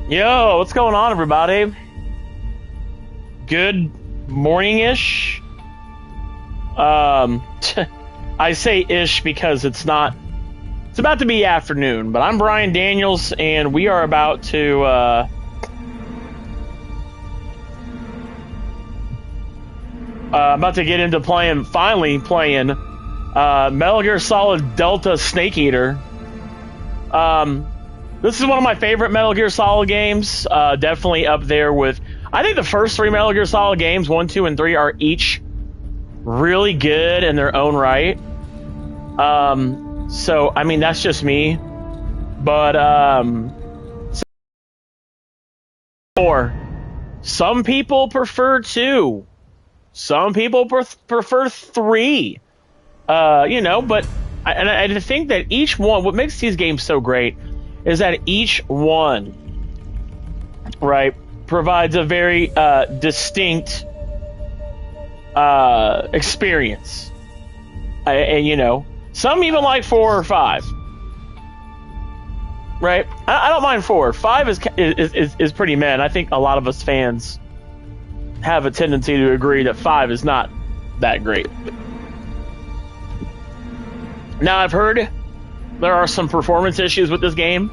Yo, what's going on, everybody? Good morning-ish. I say ish because it's not. It's about to be afternoon, but I'm Brian Daniels, and we are about to get into finally playing Metal Gear Solid Delta Snake Eater. This is one of my favorite Metal Gear Solid games. Definitely up there with... I think the first three Metal Gear Solid games, 1, 2, and 3, are each really good in their own right. So, I mean, that's just me. But, some people prefer 2. Some people prefer 3. But I think that each one... What makes these games so great is that each one, right, provides a very distinct experience. And some even like 4 or 5. Right? I don't mind 4. 5 is pretty meh. I think a lot of us fans have a tendency to agree that 5 is not that great. Now, I've heard there are some performance issues with this game.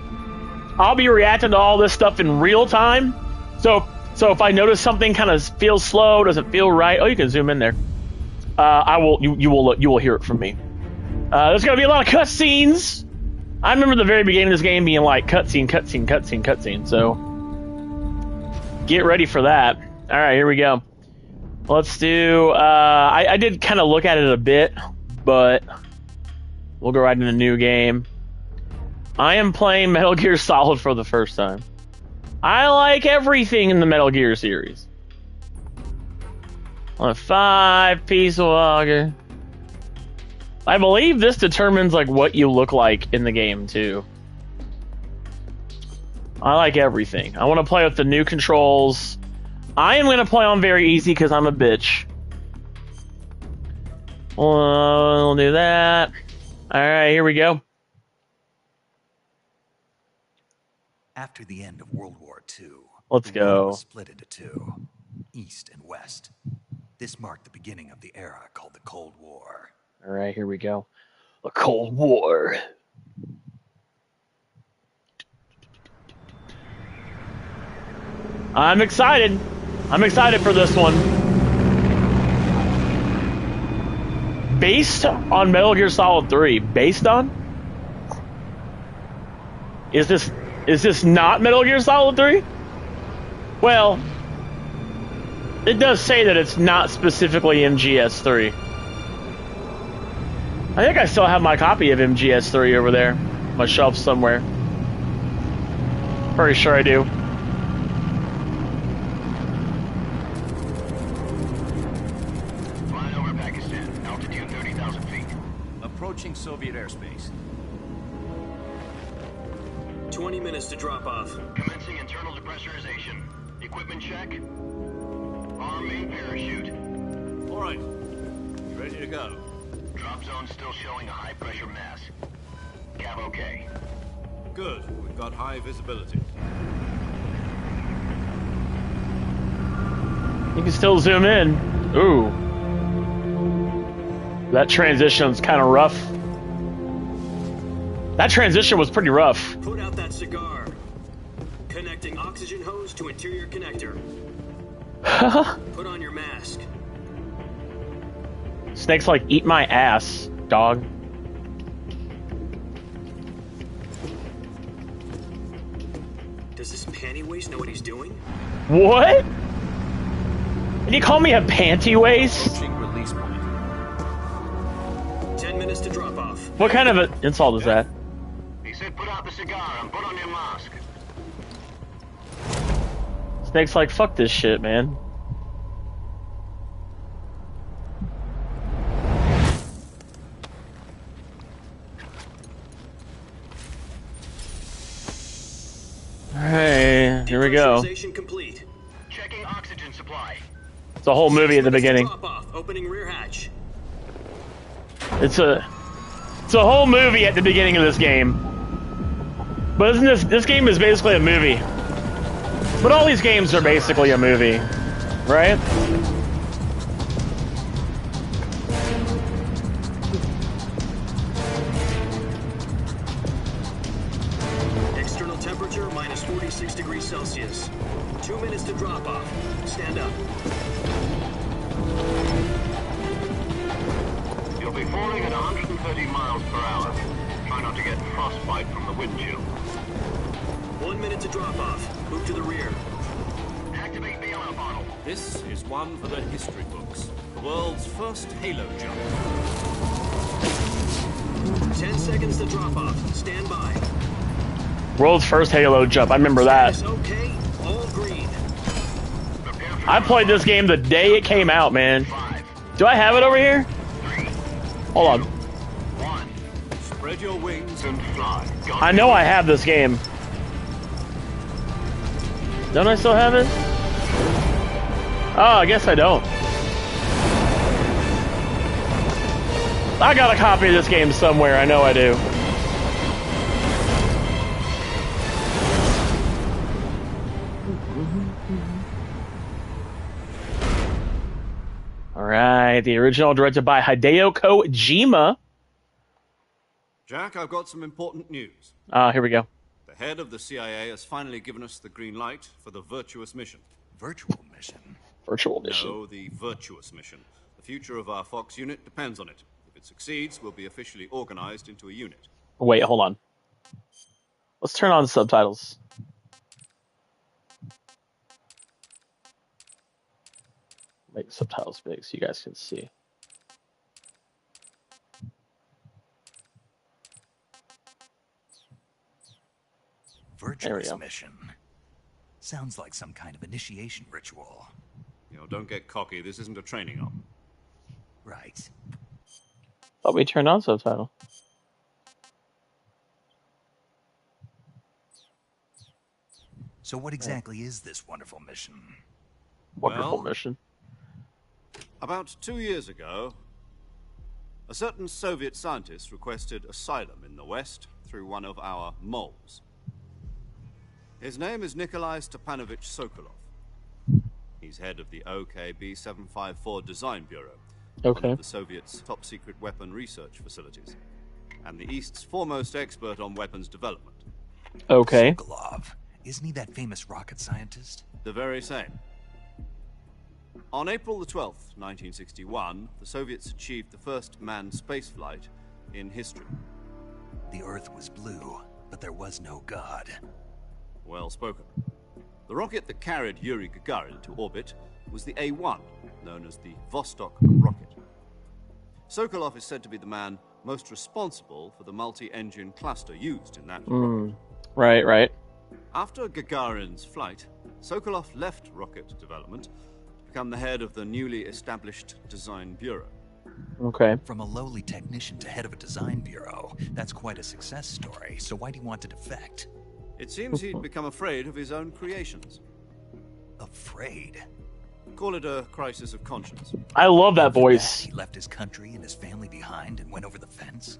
I'll be reacting to all this stuff in real time. So if I notice something kind of feels slow, doesn't feel right, you can zoom in there. You will hear it from me. There's gonna be a lot of cutscenes. I remember the very beginning of this game being like cutscene. So get ready for that. All right, here we go. Let's do. I did kind of look at it a bit, but we'll go right into the new game. I am playing Metal Gear Solid for the first time. I like everything in the Metal Gear series. On a 5-piece logger. I believe this determines like what you look like in the game too. I like everything. I want to play with the new controls. I am going to play on very easy because I'm a bitch. We'll do that. Alright, here we go. After the end of World War II, let's go. Was split into 2, East and West. This marked the beginning of the era called the Cold War. All right, here we go. The Cold War. I'm excited. I'm excited for this one. Based on Metal Gear Solid 3. Based on? Is this not Metal Gear Solid 3? Well, it does say that it's not specifically MGS3. I think I still have my copy of MGS3 over there. On my shelf somewhere. Pretty sure I do. Flying over Pakistan, altitude 30,000 feet. Approaching Soviet airspace. 20 minutes to drop off. Commencing internal depressurization. Equipment check. Arm main parachute. All right. Ready to go. Drop zone still showing a high pressure mass. Cav okay. Good. We've got high visibility. You can still zoom in. Ooh. That transition's kind of rough. That transition was pretty rough. Put out that cigar. Connecting oxygen hose to interior connector. Put on your mask. Snake's like, eat my ass, dog. Does this panty waist know what he's doing? What? Did you call me a panty waist? Approaching release point. 10 minutes to drop off. What kind of an insult is that? He said put out the cigar and put on your mask. Snake's like, fuck this shit, man. Alright, here we go. Complete. Checking oxygen supply. It's a whole movie at the beginning. Drop off. Opening rear hatch. It's a whole movie at the beginning of this game. But isn't this game is basically a movie. But all these games are basically a movie, right? External temperature minus 46 degrees Celsius. 2 minutes to drop off. Stand up. You'll be falling at 130 miles per hour. Try not to get frostbite from the wind chill. 1 minute to drop off. Move to the rear. Activate the alarm bottle. This is one for the history books. The world's first halo jump. 10 seconds to drop off. Stand by. World's first Halo jump. I remember that. Status okay. All green. Prepare for I played this game the day it came out, man. 5, Do I have it over here? 3, Hold on. 1, Spread your wings and fly. Go. I know I have this game. Don't I still have it? Oh, I guess I don't. I got a copy of this game somewhere. I know I do. All right, the original directed by Hideo Kojima. Jack, I've got some important news. Here we go. The head of the CIA has finally given us the green light for the Virtuous mission. Virtual mission. Virtual mission. No, the Virtuous mission. The future of our Fox unit depends on it. If it succeeds, we'll be officially organized into a unit. Wait, hold on. Let's turn on subtitles. Make subtitles big so you guys can see. Virtuous go. mission. Sounds like some kind of initiation ritual. You know, don't get cocky. This isn't a training op. Right. Thought we turned on subtitle. So what exactly is this wonderful mission? Wonderful Well- mission. About 2 years ago, a certain Soviet scientist requested asylum in the West through one of our moles. His name is Nikolai Stepanovich Sokolov. He's head of the OKB 754 Design Bureau, one Okay. of the Soviets' top-secret weapon research facilities, and the East's foremost expert on weapons development. Okay. Sokolov. Isn't he that famous rocket scientist? The very same. On April the 12th, 1961, the Soviets achieved the first manned spaceflight in history. The Earth was blue, but there was no God. Well spoken. The rocket that carried Yuri Gagarin to orbit was the A-1, known as the Vostok rocket. Sokolov is said to be the man most responsible for the multi-engine cluster used in that rocket. Right, right. After Gagarin's flight, Sokolov left rocket development to become the head of the newly established Design Bureau. Okay. From a lowly technician to head of a design bureau, that's quite a success story. So why do you want to defect? It seems he'd become afraid of his own creations. Afraid? Call it a crisis of conscience. I love that voice. He left his country and his family behind and went over the fence?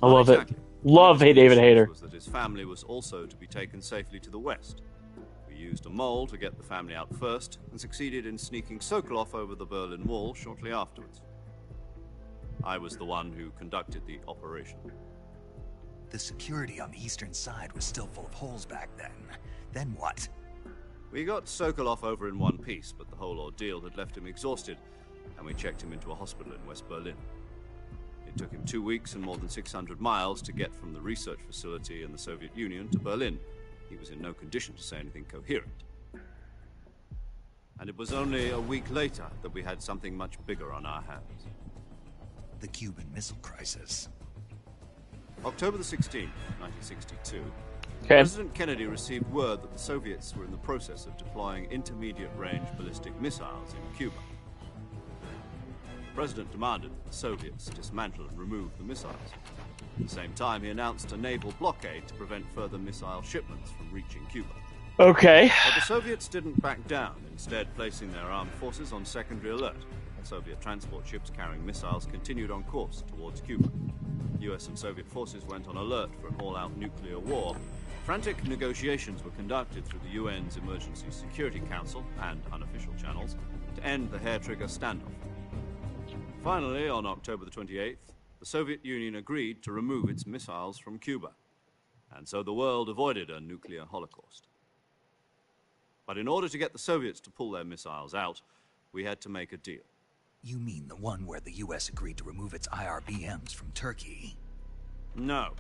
I love Not exactly. it. Love One of his David conditions Hayter. was that his family was also to be taken safely to the west. We used a mole to get the family out first and succeeded in sneaking Sokolov over the Berlin Wall shortly afterwards. I was the one who conducted the operation. The security on the eastern side was still full of holes back then. Then what? We got Sokolov over in one piece, but the whole ordeal had left him exhausted, and we checked him into a hospital in West Berlin. It took him 2 weeks and more than 600 miles to get from the research facility in the Soviet Union to Berlin. He was in no condition to say anything coherent. And it was only a week later that we had something much bigger on our hands. The Cuban Missile Crisis. October the 16th, 1962, Okay. President Kennedy received word that the Soviets were in the process of deploying intermediate-range ballistic missiles in Cuba. The President demanded that the Soviets dismantle and remove the missiles. At the same time, he announced a naval blockade to prevent further missile shipments from reaching Cuba. Okay. But the Soviets didn't back down, instead placing their armed forces on secondary alert. Soviet transport ships carrying missiles continued on course towards Cuba. US and Soviet forces went on alert for an all-out nuclear war, Frantic negotiations were conducted through the UN's Emergency Security Council and unofficial channels to end the hair-trigger standoff. Finally, on October the 28th, the Soviet Union agreed to remove its missiles from Cuba, and so the world avoided a nuclear holocaust. But in order to get the Soviets to pull their missiles out, we had to make a deal. You mean the one where the US agreed to remove its IRBMs from Turkey? No.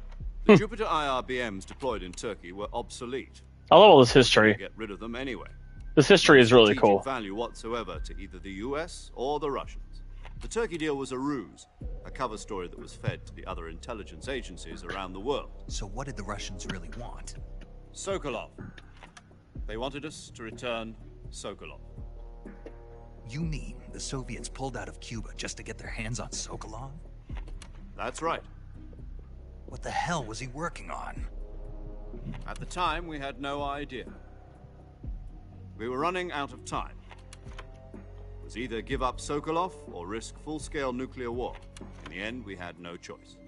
The Jupiter IRBMs deployed in Turkey were obsolete. I love all this history. Get rid of them anyway. This history is really Strategic cool. value whatsoever to either the US or the Russians. The Turkey deal was a ruse, a cover story that was fed to the other intelligence agencies around the world. So what did the Russians really want? Sokolov. They wanted us to return Sokolov. You mean the Soviets pulled out of Cuba just to get their hands on Sokolov? That's right. What the hell was he working on? At the time, we had no idea. We were running out of time. It was either give up Sokolov or risk full-scale nuclear war. In the end, we had no choice.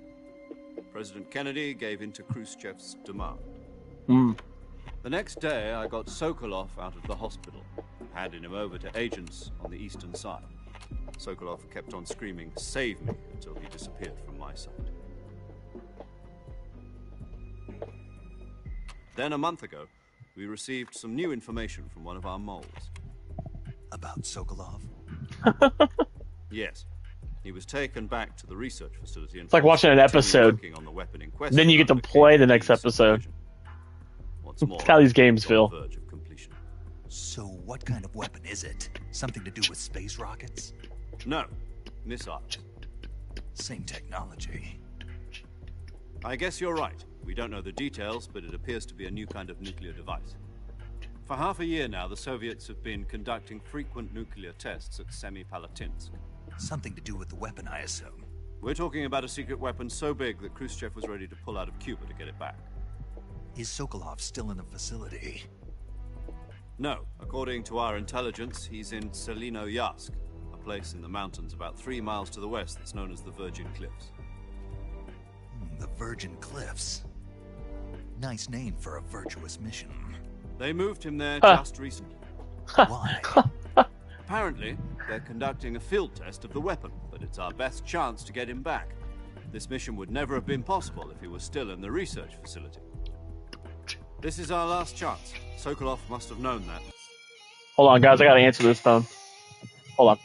President Kennedy gave in to Khrushchev's demand. The next day, I got Sokolov out of the hospital, handed him over to agents on the eastern side. Sokolov kept on screaming, "Save me," until he disappeared from my sight. Then, a month ago, we received some new information from one of our moles. About Sokolov? Yes. He was taken back to the research facility. It's like watching an episode. On the weapon in question. Then you get to play the next episode. What's more, That's how these games it's on feel. the verge of completion. So what kind of weapon is it? Something to do with space rockets? No, missiles. Same technology. I guess you're right. We don't know the details, but it appears to be a new kind of nuclear device. For half a year now, the Soviets have been conducting frequent nuclear tests at Semipalatinsk. Something to do with the weapon, I assume. We're talking about a secret weapon so big that Khrushchev was ready to pull out of Cuba to get it back. Is Sokolov still in the facility? No, according to our intelligence, he's in Selinoyarsk, a place in the mountains about 3 miles to the west that's known as the Virgin Cliffs. The Virgin Cliffs. Nice name for a virtuous mission. They moved him there just recently. Why? Apparently, they're conducting a field test of the weapon, but it's our best chance to get him back. This mission would never have been possible if he was still in the research facility. This is our last chance. Sokolov must have known that. Hold on, guys. I gotta answer this phone. Hold on.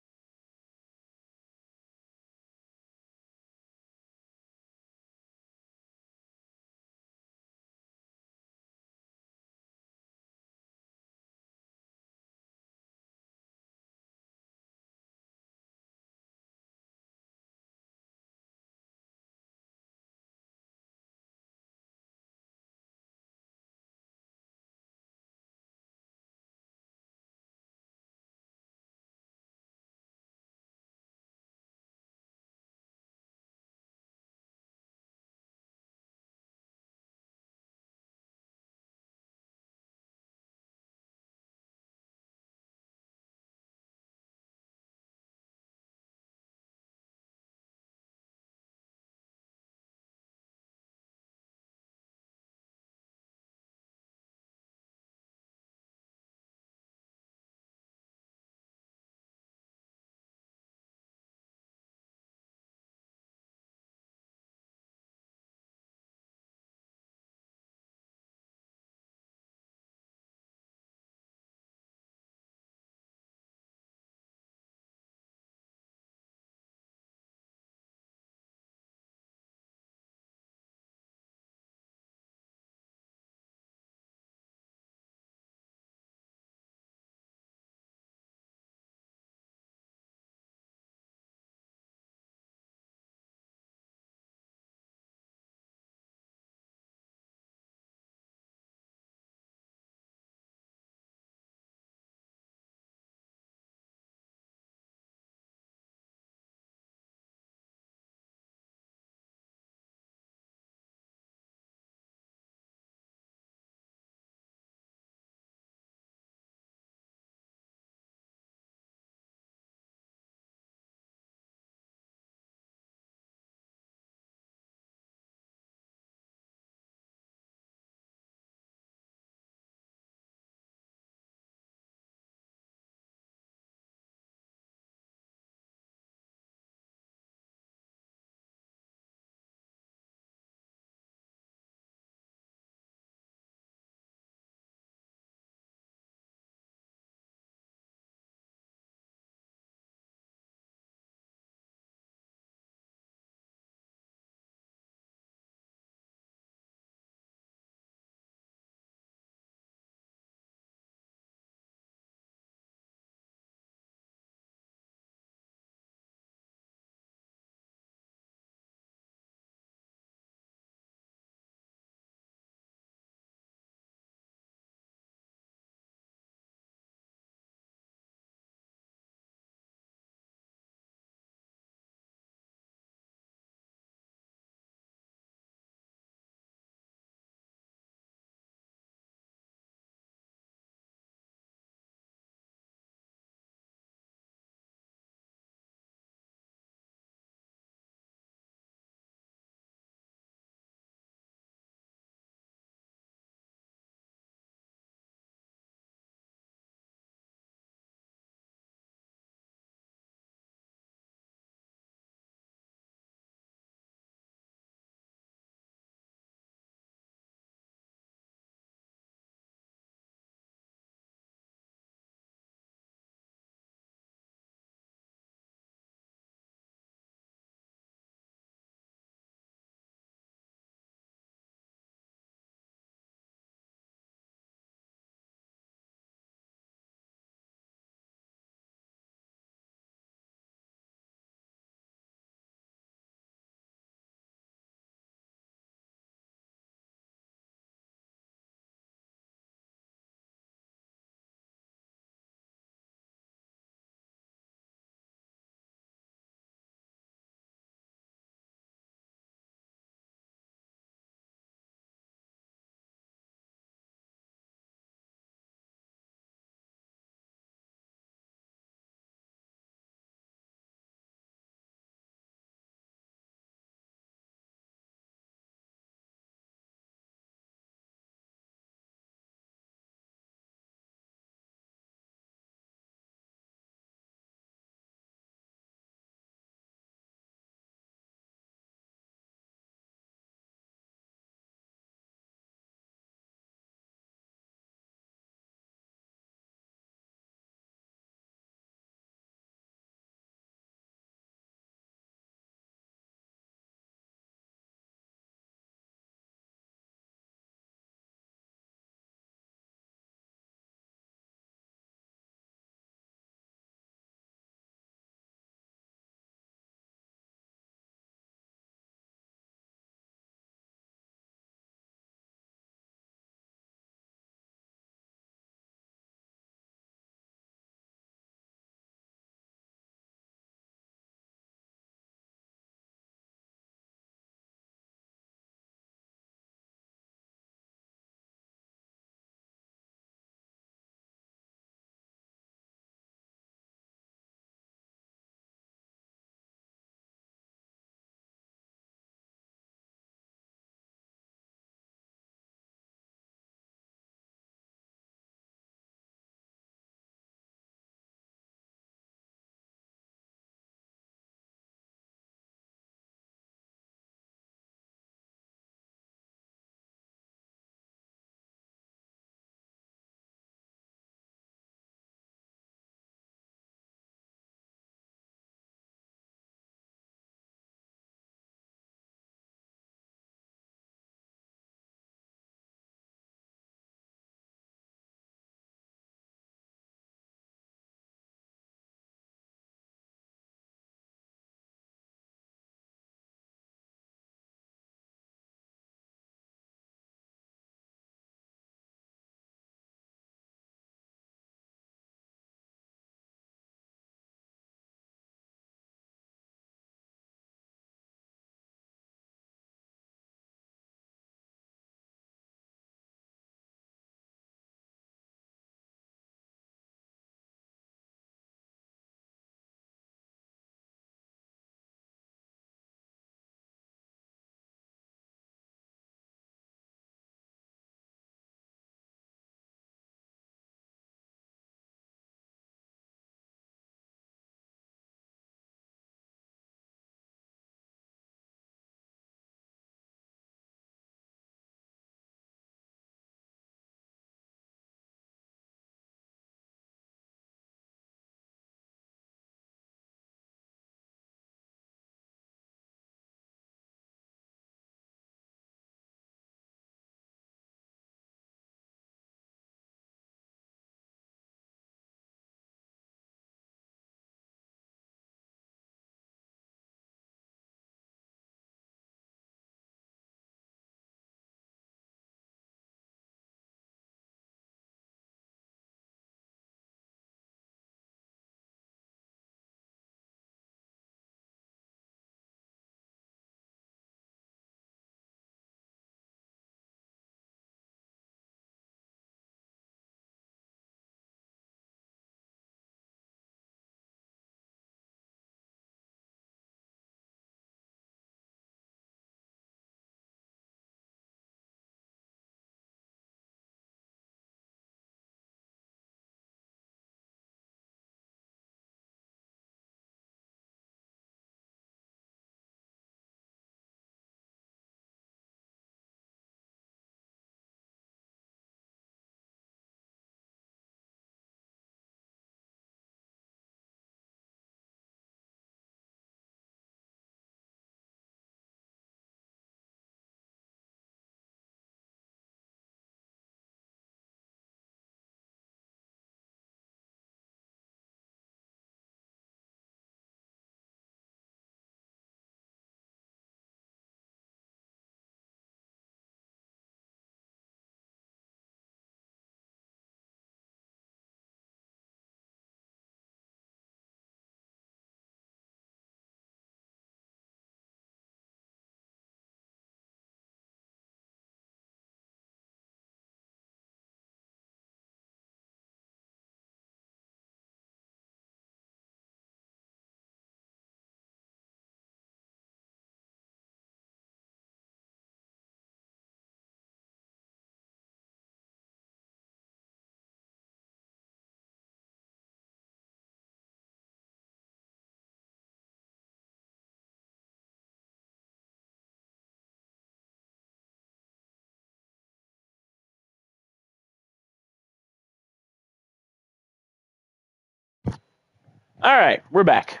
All right, we're back.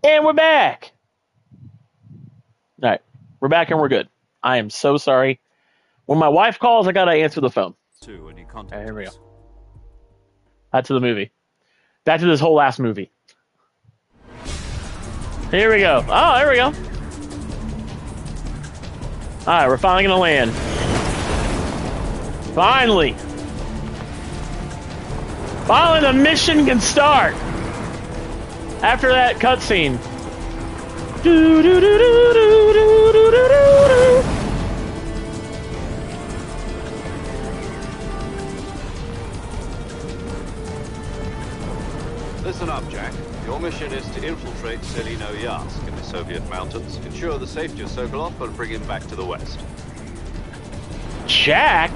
And we're back. All right, we're back and we're good. I am so sorry. When my wife calls, I got to answer the phone. When he All contacted right, here we go. us. Back to the movie. Back to this whole last movie. Here we go. Oh, there we go. All right, we're finally going to land. Finally. Finally, the mission can start. After that cutscene. Listen up, Jack. Your mission is to infiltrate Selino Yask in the Soviet mountains, ensure the safety of Sokolov, and bring him back to the West. Jack?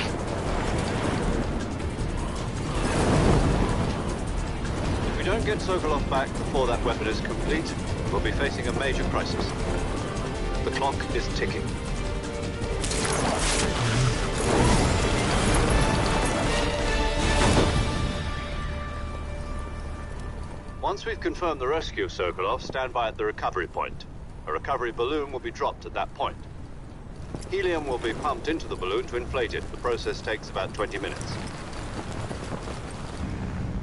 If we don't get Sokolov back before that weapon is complete, we'll be facing a major crisis. The clock is ticking. Once we've confirmed the rescue of Sokolov, stand by at the recovery point. A recovery balloon will be dropped at that point. Helium will be pumped into the balloon to inflate it. The process takes about 20 minutes.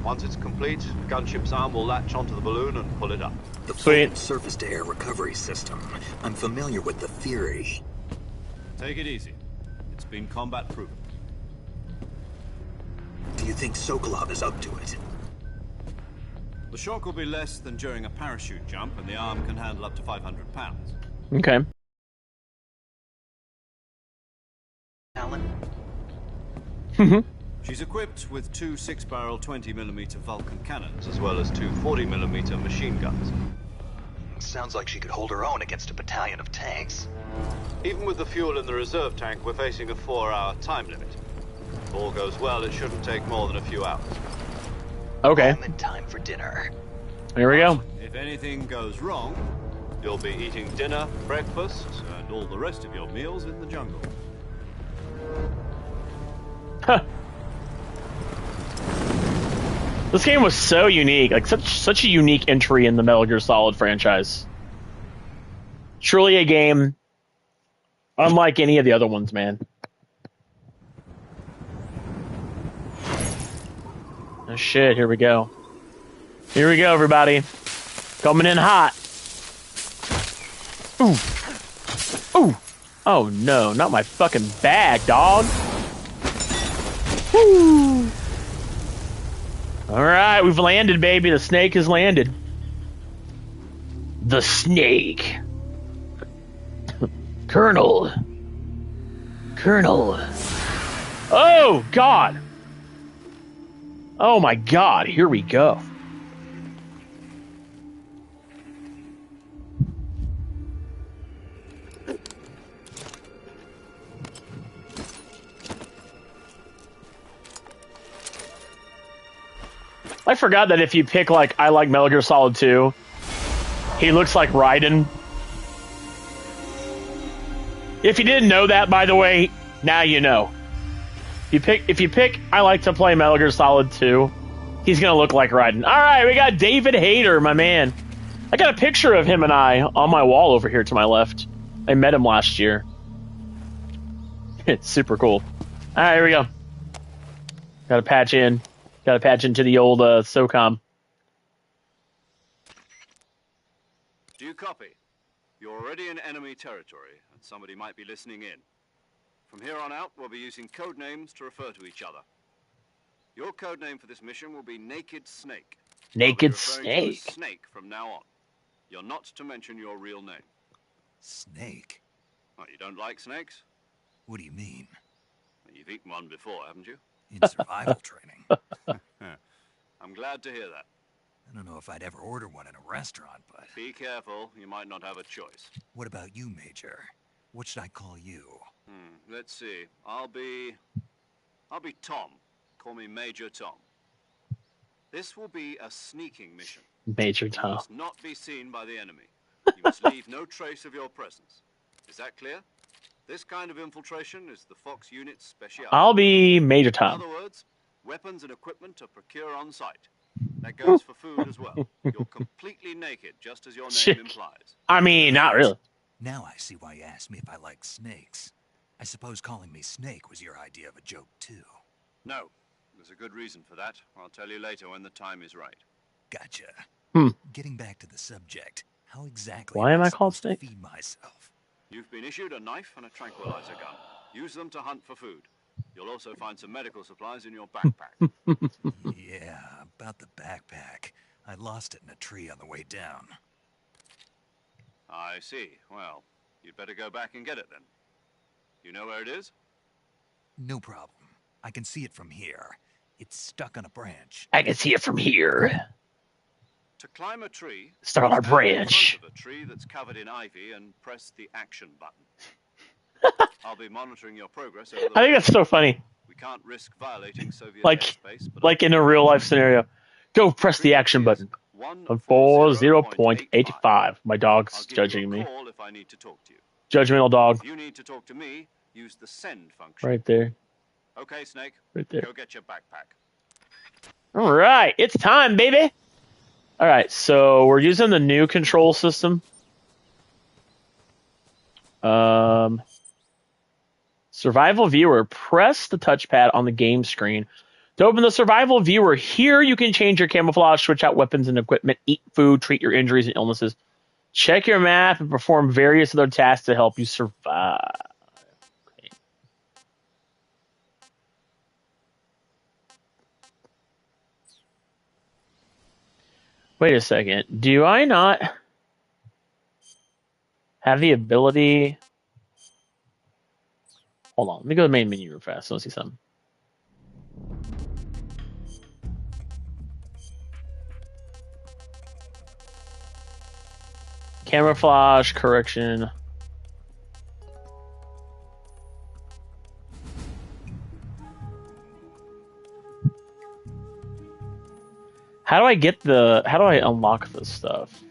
Once it's complete, the gunship's arm will latch onto the balloon and pull it up. The Sweet. full surface-to-air recovery system. I'm familiar with the theory. Take it easy. It's been combat proven. Do you think Sokolov is up to it? The shock will be less than during a parachute jump, and the arm can handle up to 500 pounds. Okay. Alan? She's equipped with two 6-barrel 20mm Vulcan cannons, as well as two 40mm machine guns. Sounds like she could hold her own against a battalion of tanks. Even with the fuel in the reserve tank, we're facing a 4-hour time limit. If all goes well, it shouldn't take more than a few hours. Okay. I'm in time for dinner. Here we go. If anything goes wrong, you'll be eating dinner, breakfast, and all the rest of your meals in the jungle. Huh. This game was so unique, like such a unique entry in the Metal Gear Solid franchise. Truly a game unlike any of the other ones, man. Oh shit, here we go. Here we go, everybody. Coming in hot. Ooh. Ooh. Oh no, not my fucking bag, dog. Woo. Alright, we've landed, baby. The snake has landed. The snake. Colonel. Oh, God. Oh, my God. Here we go. I forgot that if you pick, like, I like Metal Gear Solid 2, he looks like Raiden. If you didn't know that, by the way, now you know. If you pick I like to play Metal Gear Solid 2, he's gonna look like Raiden. Alright, we got David Hayter, my man. I got a picture of him and I on my wall over here to my left. I met him last year. It's super cool. Alright, here we go. Gotta patch in. Gotta patch into the old SOCOM. Do you copy? You're already in enemy territory, and somebody might be listening in. From here on out, we'll be using code names to refer to each other. Your code name for this mission will be Naked Snake. Naked I'll be referring to you as Snake. Snake from now on. You're not to mention your real name. Snake? Well, you don't like snakes? What do you mean? Well, you've eaten one before, haven't you? In survival training. I'm glad to hear that. I don't know if I'd ever order one in a restaurant, but... Be careful, you might not have a choice. What about you, Major? What should I call you? Let's see. I'll be Tom. Call me Major Tom. This will be a sneaking mission. Major You Tom. must not be seen by the enemy. You must leave no trace of your presence. Is that clear? This kind of infiltration is the Fox unit's specialty. I'll be Major In Tom. other words, weapons and equipment are procured on site. That goes for food as well. You're completely naked, just as your name implies. I mean, not really. Now I see why you asked me if I like snakes. I suppose calling me Snake was your idea of a joke, too. No, there's a good reason for that. I'll tell you later when the time is right. Gotcha. Hmm. Getting back to the subject, how exactly Why am I called supposed to Snake? feed myself? You've been issued a knife and a tranquilizer gun. Use them to hunt for food. You'll also find some medical supplies in your backpack. Yeah, about the backpack. I lost it in a tree on the way down. I see. Well, you'd better go back and get it then. You know where it is? No problem. I can see it from here. It's stuck on a branch. I can see it from here. To climb a tree, Start on a stand in branch. front of a tree that's covered in ivy and press the action button. I'll be monitoring your progress over the I think that's so funny. We can't risk violating Soviet Like, airspace, but like in a real life scenario. Go press the action button. 40.85. My dog's judging me. Call if I need to talk to you. Judgmental dog. If you need to talk to me, use the send function. Right there. Okay, Snake. Right there. Go get your backpack. All right, it's time, baby. All right, so we're using the new control system. Survival viewer. Press the touchpad on the game screen to open the survival viewer. Here you can change your camouflage, switch out weapons and equipment, eat food, treat your injuries and illnesses, check your map, and perform various other tasks to help you survive. Okay. Wait a second. Do I not have the ability? Hold on. Let me go to the main menu real fast. Let's see something. Camouflage, correction. How do I unlock this stuff?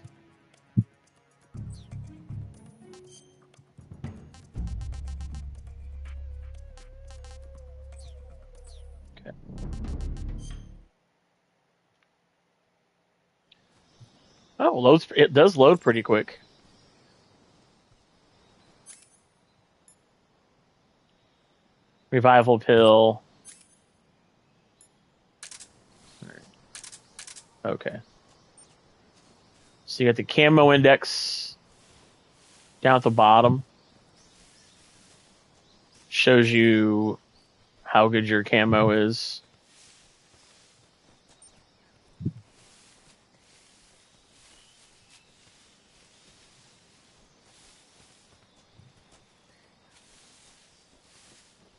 Okay. Oh, it does load pretty quick. Revival pill. Okay. So you got the camo index down at the bottom. Shows you how good your camo is.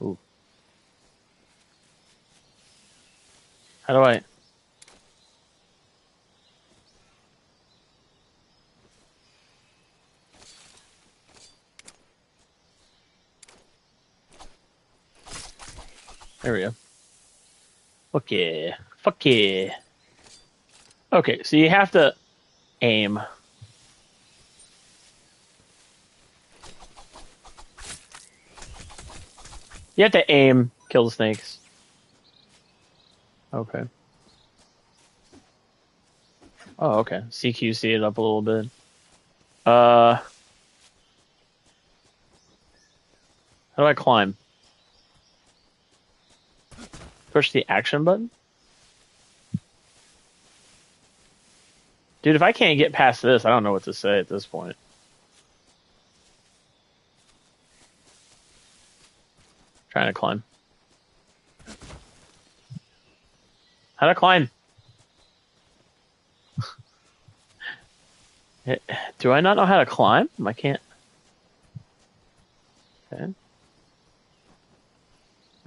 Ooh. How do I... There we go. Fuck yeah. Fuck yeah. Okay, so you have to aim. You have to aim, kill the snakes. Okay. Oh, okay. CQC it up a little bit. How do I climb? Push the action button? Dude, if I can't get past this, I don't know what to say at this point. Trying to climb. How to climb? Do I not know how to climb? I can't. Okay.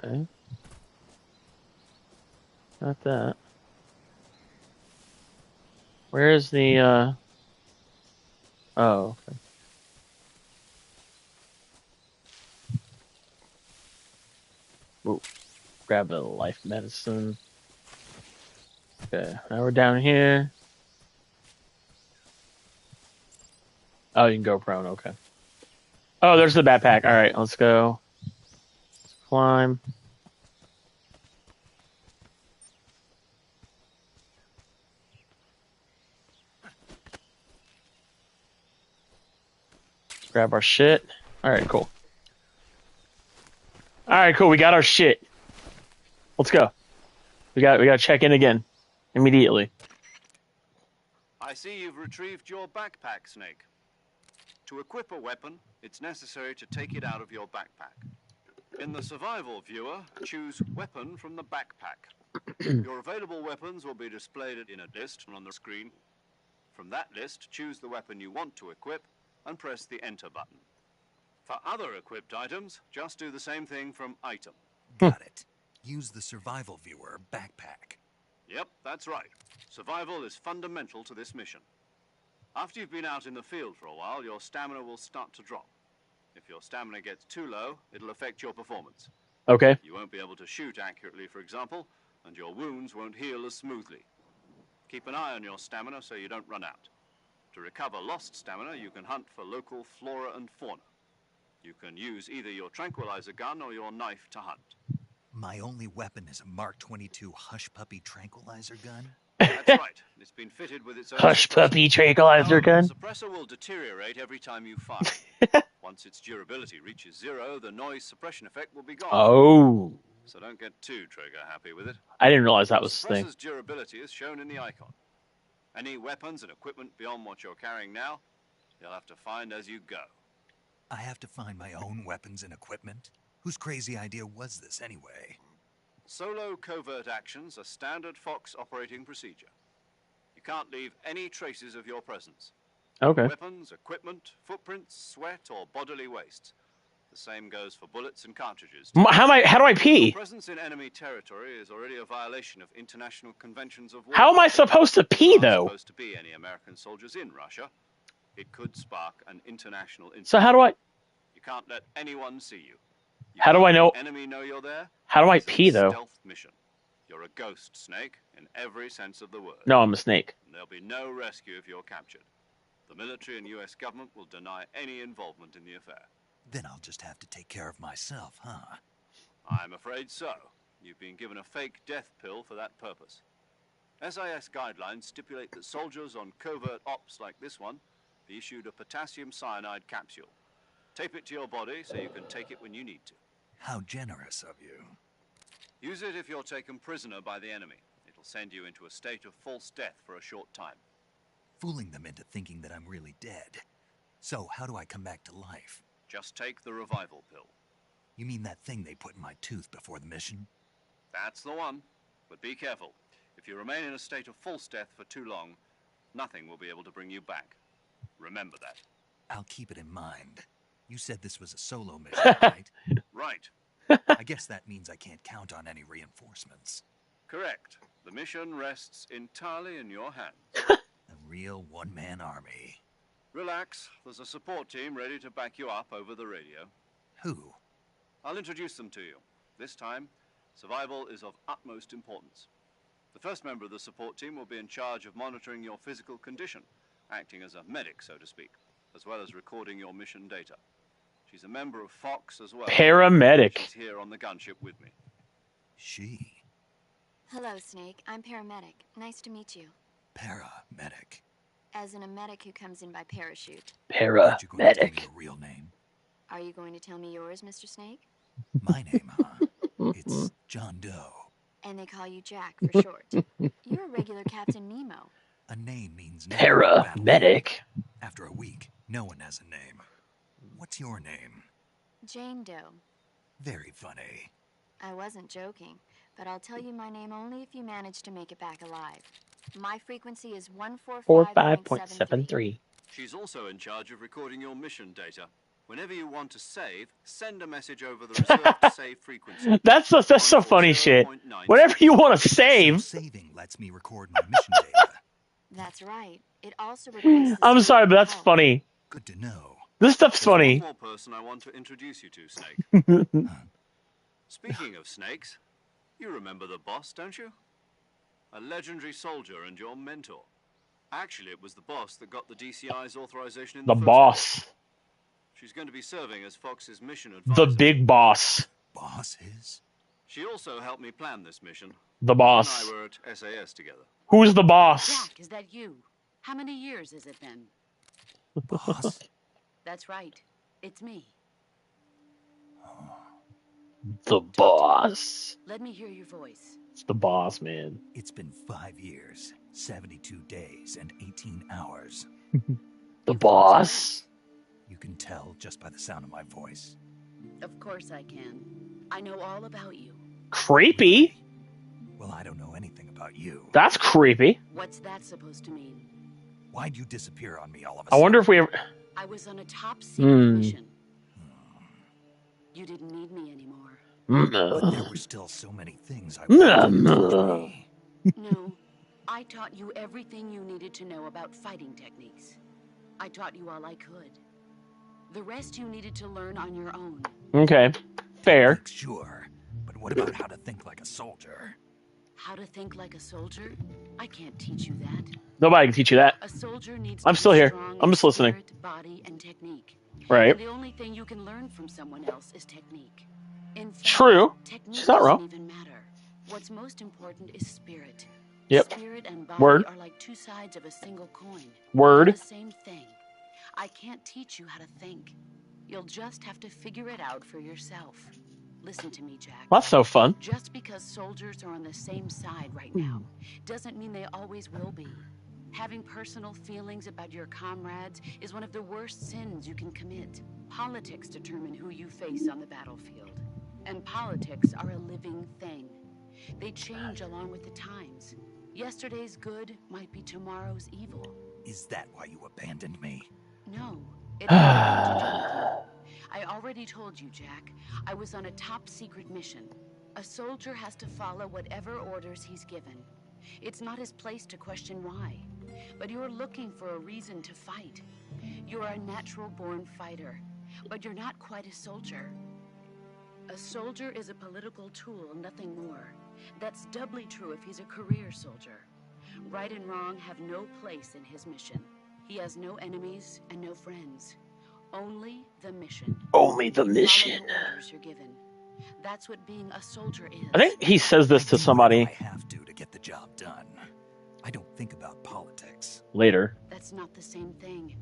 Okay. Not that. Where is the, Oh, okay. Ooh. Grab the life medicine. Okay, now we're down here. Oh, you can go prone, okay. Oh, there's the backpack. Alright, let's go. Let's climb. Grab our shit. All right, cool. All right, cool. We got our shit. Let's go. We got to check in again immediately. I see you've retrieved your backpack, Snake. To equip a weapon, it's necessary to take it out of your backpack. In the survival viewer, choose Weapon from the backpack. Your available weapons will be displayed in a list on the screen. From that list, choose the weapon you want to equip and press the Enter button. For other equipped items, just do the same thing from Item. Got it. Use the survival viewer backpack. Yep, that's right. Survival is fundamental to this mission. After you've been out in the field for a while, your stamina will start to drop. If your stamina gets too low, it'll affect your performance. Okay. You won't be able to shoot accurately, for example, and your wounds won't heal as smoothly. Keep an eye on your stamina so you don't run out. To recover lost stamina, you can hunt for local flora and fauna. You can use either your tranquilizer gun or your knife to hunt. My only weapon is a Mark 22 Hush Puppy tranquilizer gun? That's right. It's been fitted with its own Hush puppy tranquilizer gun. The suppressor will deteriorate every time you fire. Once its durability reaches 0, the noise suppression effect will be gone. Oh. So don't get too trigger happy with it. I didn't realize that was the thing. Suppressor's durability is shown in the icon. Any weapons and equipment beyond what you're carrying now, you'll have to find as you go. I have to find my own weapons and equipment? Whose crazy idea was this anyway? Solo covert actions are standard Fox operating procedure. You can't leave any traces of your presence. Okay. Weapons, equipment, footprints, sweat, or bodily wastes. The same goes for bullets and cartridges. How do I pee? Presence in enemy territory is already a violation of international conventions of war. How am I supposed to pee There aren't though? supposed to be any American soldiers in Russia. It could spark an international incident. So how do I? You can't let anyone see you. How do I know? Enemy know you're there? How do I It's a pee though? Stealth mission. You're a ghost, Snake, in every sense of the word. No, I'm a snake. And there'll be no rescue if you're captured. The military and U.S. government will deny any involvement in the affair. Then I'll just have to take care of myself, huh? I'm afraid so. You've been given a fake death pill for that purpose. SIS guidelines stipulate that soldiers on covert ops like this one be issued a potassium cyanide capsule. Tape it to your body so you can take it when you need to. How generous of you. Use it if you're taken prisoner by the enemy. It'll send you into a state of false death for a short time. Fooling them into thinking that I'm really dead. So how do I come back to life? Just take the revival pill. You mean that thing they put in my tooth before the mission? That's the one. But be careful. If you remain in a state of false death for too long, nothing will be able to bring you back. Remember that. I'll keep it in mind. You said this was a solo mission, right? Right. I guess that means I can't count on any reinforcements. Correct. The mission rests entirely in your hands. A real one-man army. Relax. There's a support team ready to back you up over the radio. Who? I'll introduce them to you. This time, survival is of utmost importance. The first member of the support team will be in charge of monitoring your physical condition, acting as a medic, so to speak, as well as recording your mission data. She's a member of Fox as well. Paramedic. She's here on the gunship with me. She. Hello, Snake. I'm paramedic. Nice to meet you. Paramedic. As in a medic who comes in by parachute. Aren't you going to tell me Paramedic. your real name? Are you going to tell me yours, Mr. Snake? My name, huh? It's John Doe. And they call you Jack for short. You're a regular Captain Nemo. A name means nothing on the battlefield. Paramedic. After a week, no one has a name. What's your name? Jane Doe. Very funny. I wasn't joking, but I'll tell you my name only if you manage to make it back alive. My frequency is 145.73. 45.73. She's also in charge of recording your mission data. Whenever you want to save, send a message over the reserved save frequency. That's so funny shit. 140.9. Whatever you want to save. Saving lets me record my mission data. That's right. It also requires the I'm speed sorry, of but that's help. funny. Good to know. This stuff's There's funny. one more person I want to introduce you to, Snake. Speaking of snakes, you remember the boss, don't you? A legendary soldier and your mentor. Actually, it was the boss that got the DCI's authorization in The first boss. place. She's going to be serving as Fox's mission The advisor. big boss. Boss is? She also helped me plan this mission. The She boss. and I were at SAS together. Who's the boss? Jack, is that you? How many years has it been? Boss? That's right. It's me. The boss. Let me hear your voice. It's the boss, man. It's been 5 years, 72 days, and 18 hours. The boss. You can tell just by the sound of my voice. Of course I can. I know all about you. Creepy. Well, I don't know anything about you. That's creepy. What's that supposed to mean? Why'd you disappear on me all of a I sudden? wonder if we ever... I was on a top secret mission. You didn't need me anymore. But there were still so many things I wanted to teach me. No, I taught you everything you needed to know about fighting techniques. I taught you all I could. The rest you needed to learn on your own. Okay. Fair. Sure, but what about how to think like a soldier? How to think like a soldier? I can't teach you that. Nobody can teach you that. A soldier needs I'm to still be here. strong I'm in just listening. spirit, body, and technique. Right. And the only thing you can learn from someone else is technique. In fact, True. technique She's not wrong. doesn't even matter. What's most important is spirit. Yep. Spirit and body Word. are like two sides of a single coin. Word. They're the same thing. I can't teach you how to think. You'll just have to figure it out for yourself. Listen to me, Jack. That's so fun. Just because soldiers are on the same side right now doesn't mean they always will be. Having personal feelings about your comrades is one of the worst sins you can commit. Politics determine who you face on the battlefield. And politics are a living thing. They change along with the times. Yesterday's good might be tomorrow's evil. Is that why you abandoned me? No, it had nothing to do with you. I already told you, Jack. I was on a top secret mission. A soldier has to follow whatever orders he's given. It's not his place to question why. But you're looking for a reason to fight. You're a natural-born fighter, but you're not quite a soldier. A soldier is a political tool, nothing more. That's doubly true if he's a career soldier. Right and wrong have no place in his mission. He has no enemies and no friends. Only the mission. Only the You mission. follow the orders you're given. That's what being a soldier is. I think he says this to somebody I have to get the job done. I don't think about politics. later. That's not the same thing.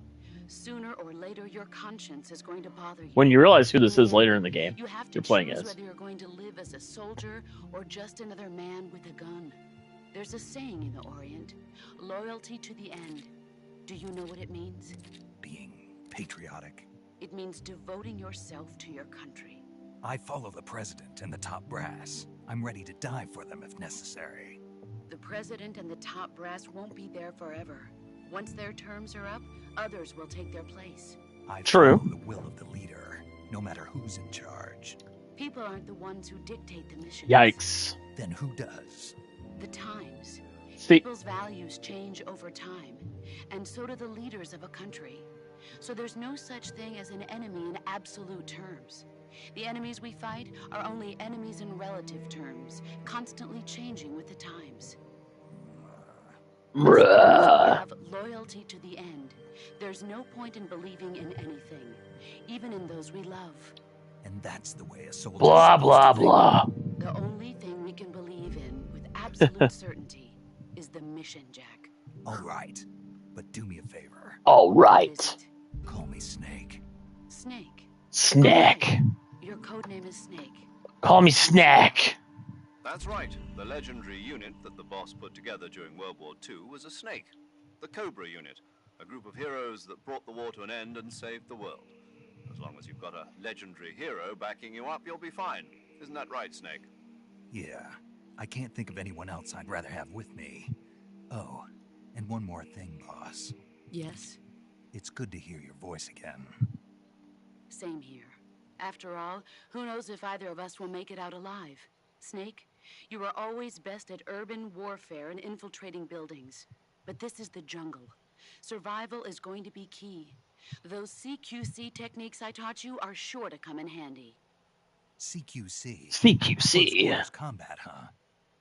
Sooner or later, your conscience is going to bother you. When you realize who this is later in the game, You have to you're playing choose as. whether you're going to live as a soldier or just another man with a gun. There's a saying in the Orient, loyalty to the end. Do you know what it means? Being patriotic. It means devoting yourself to your country. I follow the president and the top brass. I'm ready to die for them if necessary. The president and the top brass won't be there forever. Once their terms are up, others will take their place. I True. follow the will of the leader, no matter who's in charge. People aren't the ones who dictate the missions. Yikes. Then who does? The times. See, People's values change over time, and so do the leaders of a country. So there's no such thing as an enemy in absolute terms. The enemies we fight are only enemies in relative terms, constantly changing with the times. bruh. Have loyalty to the end. There's no point in believing in anything, even in those we love. And that's the way a soldier. Blah, blah, blah. The only thing we can believe in with absolute certainty is the mission, Jack. All right, but do me a favor. All What is right. it? Call me Snake. Snake. Snack. Your codename is Snake. Call me Snack. That's right. The legendary unit that the boss put together during World War II was a snake. The Cobra unit, a group of heroes that brought the war to an end and saved the world. As long as you've got a legendary hero backing you up, you'll be fine. Isn't that right, Snake? Yeah, I can't think of anyone else I'd rather have with me. Oh, and one more thing, boss. Yes, It's good to hear your voice again. same here. After all, who knows if either of us will make it out alive? Snake, you are always best at urban warfare and infiltrating buildings. But this is the jungle. Survival is going to be key. Those CQC techniques I taught you are sure to come in handy. CQC. Close CQC. quarters combat, huh?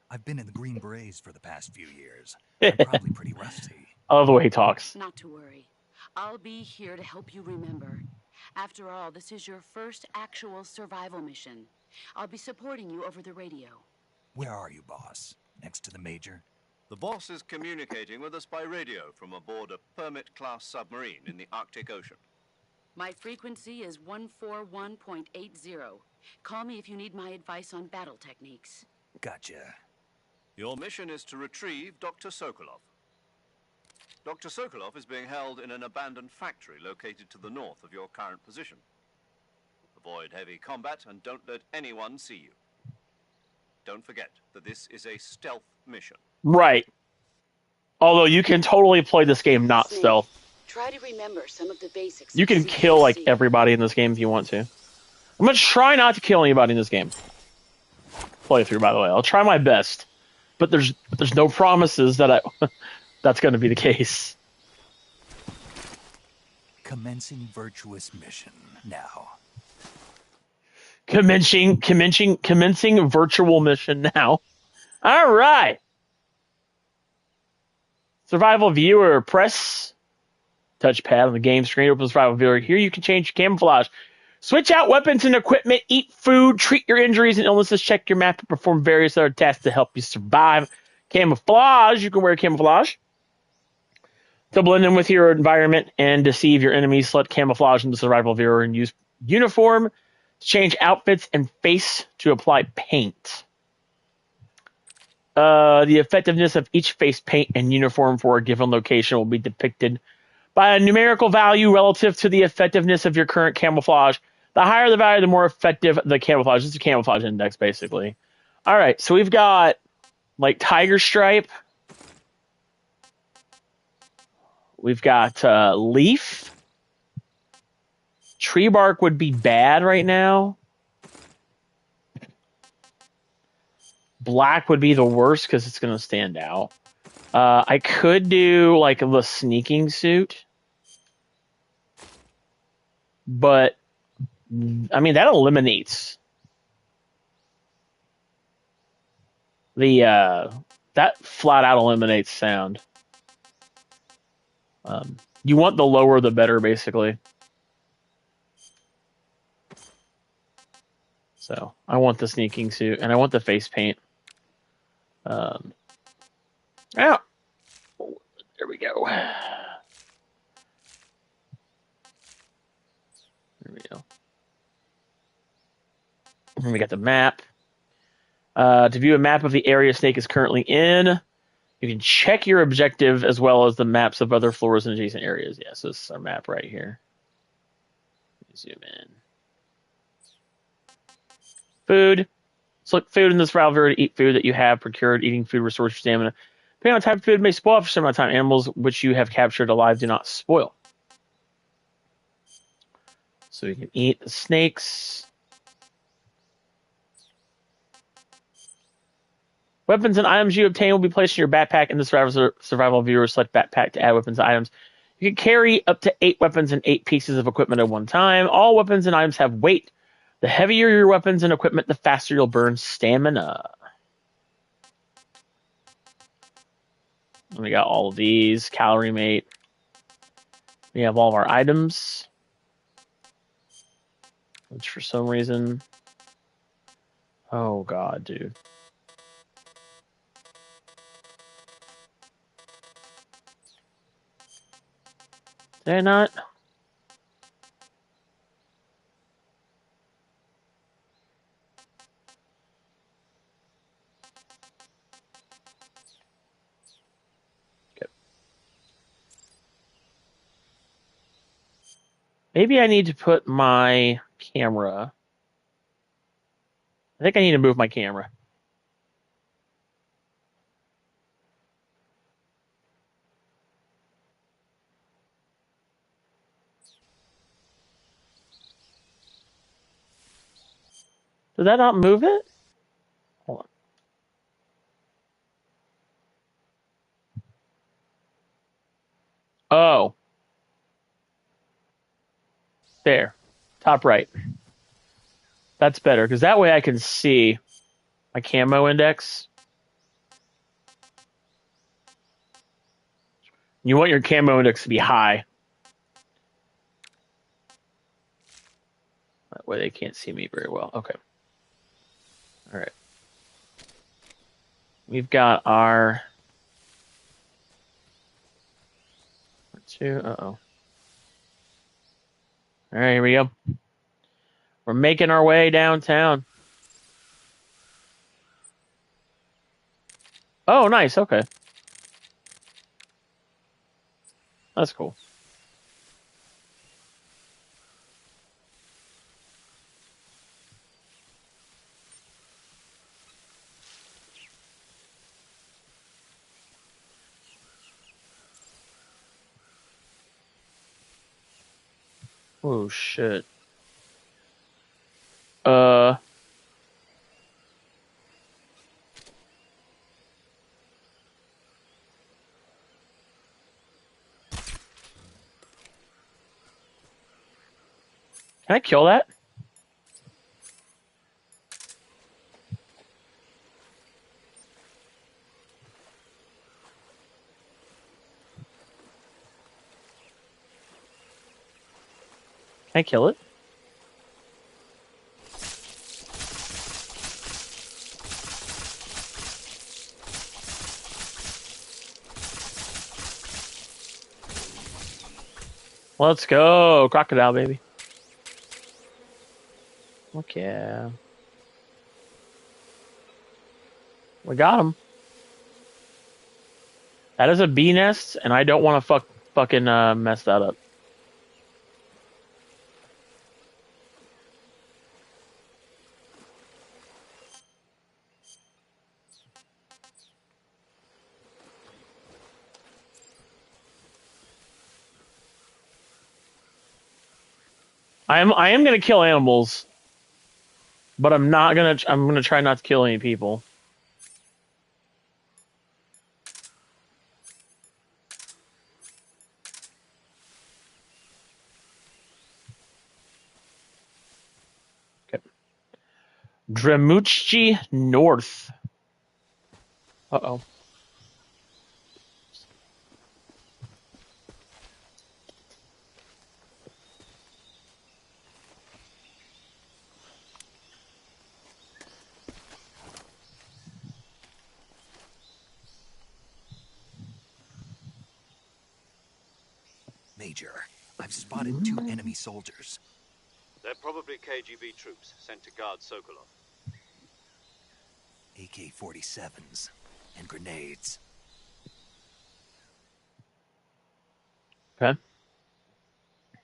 I've been in the Green Berets for the past few years. I'm probably pretty rusty. I love the way he talks. Not to worry. I'll be here to help you remember. After all, this is your first actual survival mission. I'll be supporting you over the radio. Where are you, boss? Next to the major? The boss is communicating with us by radio from aboard a Permit-class submarine in the Arctic Ocean. My frequency is 141.80. Call me if you need my advice on battle techniques. Gotcha. Your mission is to retrieve Dr. Sokolov. Dr. Sokolov is being held in an abandoned factory located to the north of your current position. Avoid heavy combat and don't let anyone see you. Don't forget that this is a stealth mission. Right. Although you can totally play this game not Snake, stealth. Try to remember some of the basics. You of can kill like CPC. everybody in this game if you want to. I'm gonna try not to kill anybody in this game. Playthrough, by the way. I'll try my best. But there's no promises that that's gonna be the case. Commencing virtuous mission now. Commencing virtual mission now. All right. Survival viewer. Press touchpad on the game screen. Open survival viewer. Here you can change your camouflage. Switch out weapons and equipment. Eat food. Treat your injuries and illnesses. Check your map and perform various other tasks to help you survive. Camouflage. You can wear camouflage to blend in with your environment and deceive your enemies. Select camouflage in the survival viewer and use uniform to change outfits and face to apply paint. The effectiveness of each face paint and uniform for a given location will be depicted by a numerical value relative to the effectiveness of your current camouflage. The higher the value, the more effective the camouflage. It's a camouflage index, basically. All right, so we've got like Tiger Stripe. We've got Leaf. Tree Bark would be bad right now. Black would be the worst because it's going to stand out. I could do like the sneaking suit. But, I mean, that eliminates the, that flat out eliminates sound. You want the lower the better, basically. So, I want the sneaking suit, and I want the face paint. Yeah. There we go. There we go. And we got the map. To view a map of the area Snake is currently in, you can check your objective as well as the maps of other floors and adjacent areas. Yes, this is our map right here. Zoom in. Food. Select food in this router to eat food that you have procured. Eating food restores your stamina. Depending on the type of food, may spoil for some amount of time. Animals which you have captured alive do not spoil. So you can eat the snakes. Weapons and items you obtain will be placed in your backpack in the survival viewer. Select backpack to add weapons and items. You can carry up to 8 weapons and 8 pieces of equipment at one time. All weapons and items have weight. The heavier your weapons and equipment, the faster you'll burn stamina. And we got all of these. Calorie mate. We have all of our items. Which for some reason... Oh god, dude. Did I not? Okay. Maybe I need to put my camera. I think I need to move my camera. Did that not move it? Hold on. Oh. There. Top right. That's better, because that way I can see my camo index. You want your camo index to be high. That way they can't see me very well. Okay. All right. We've got our... Uh-oh. All All right, here we go. We're making our way downtown. Oh, nice. Okay. That's cool. Oh, shit. Can I kill that? Can I kill it? Let's go. Crocodile, baby. Okay. We got him. That is a bee nest, and I don't want to fucking mess that up. I am gonna kill animals, but I'm gonna try not to kill any people. Okay. Dremuchchi North. Uh-oh. Major, I've spotted 2 enemy soldiers. They're probably KGB troops sent to guard Sokolov. AK-47s and grenades. Okay.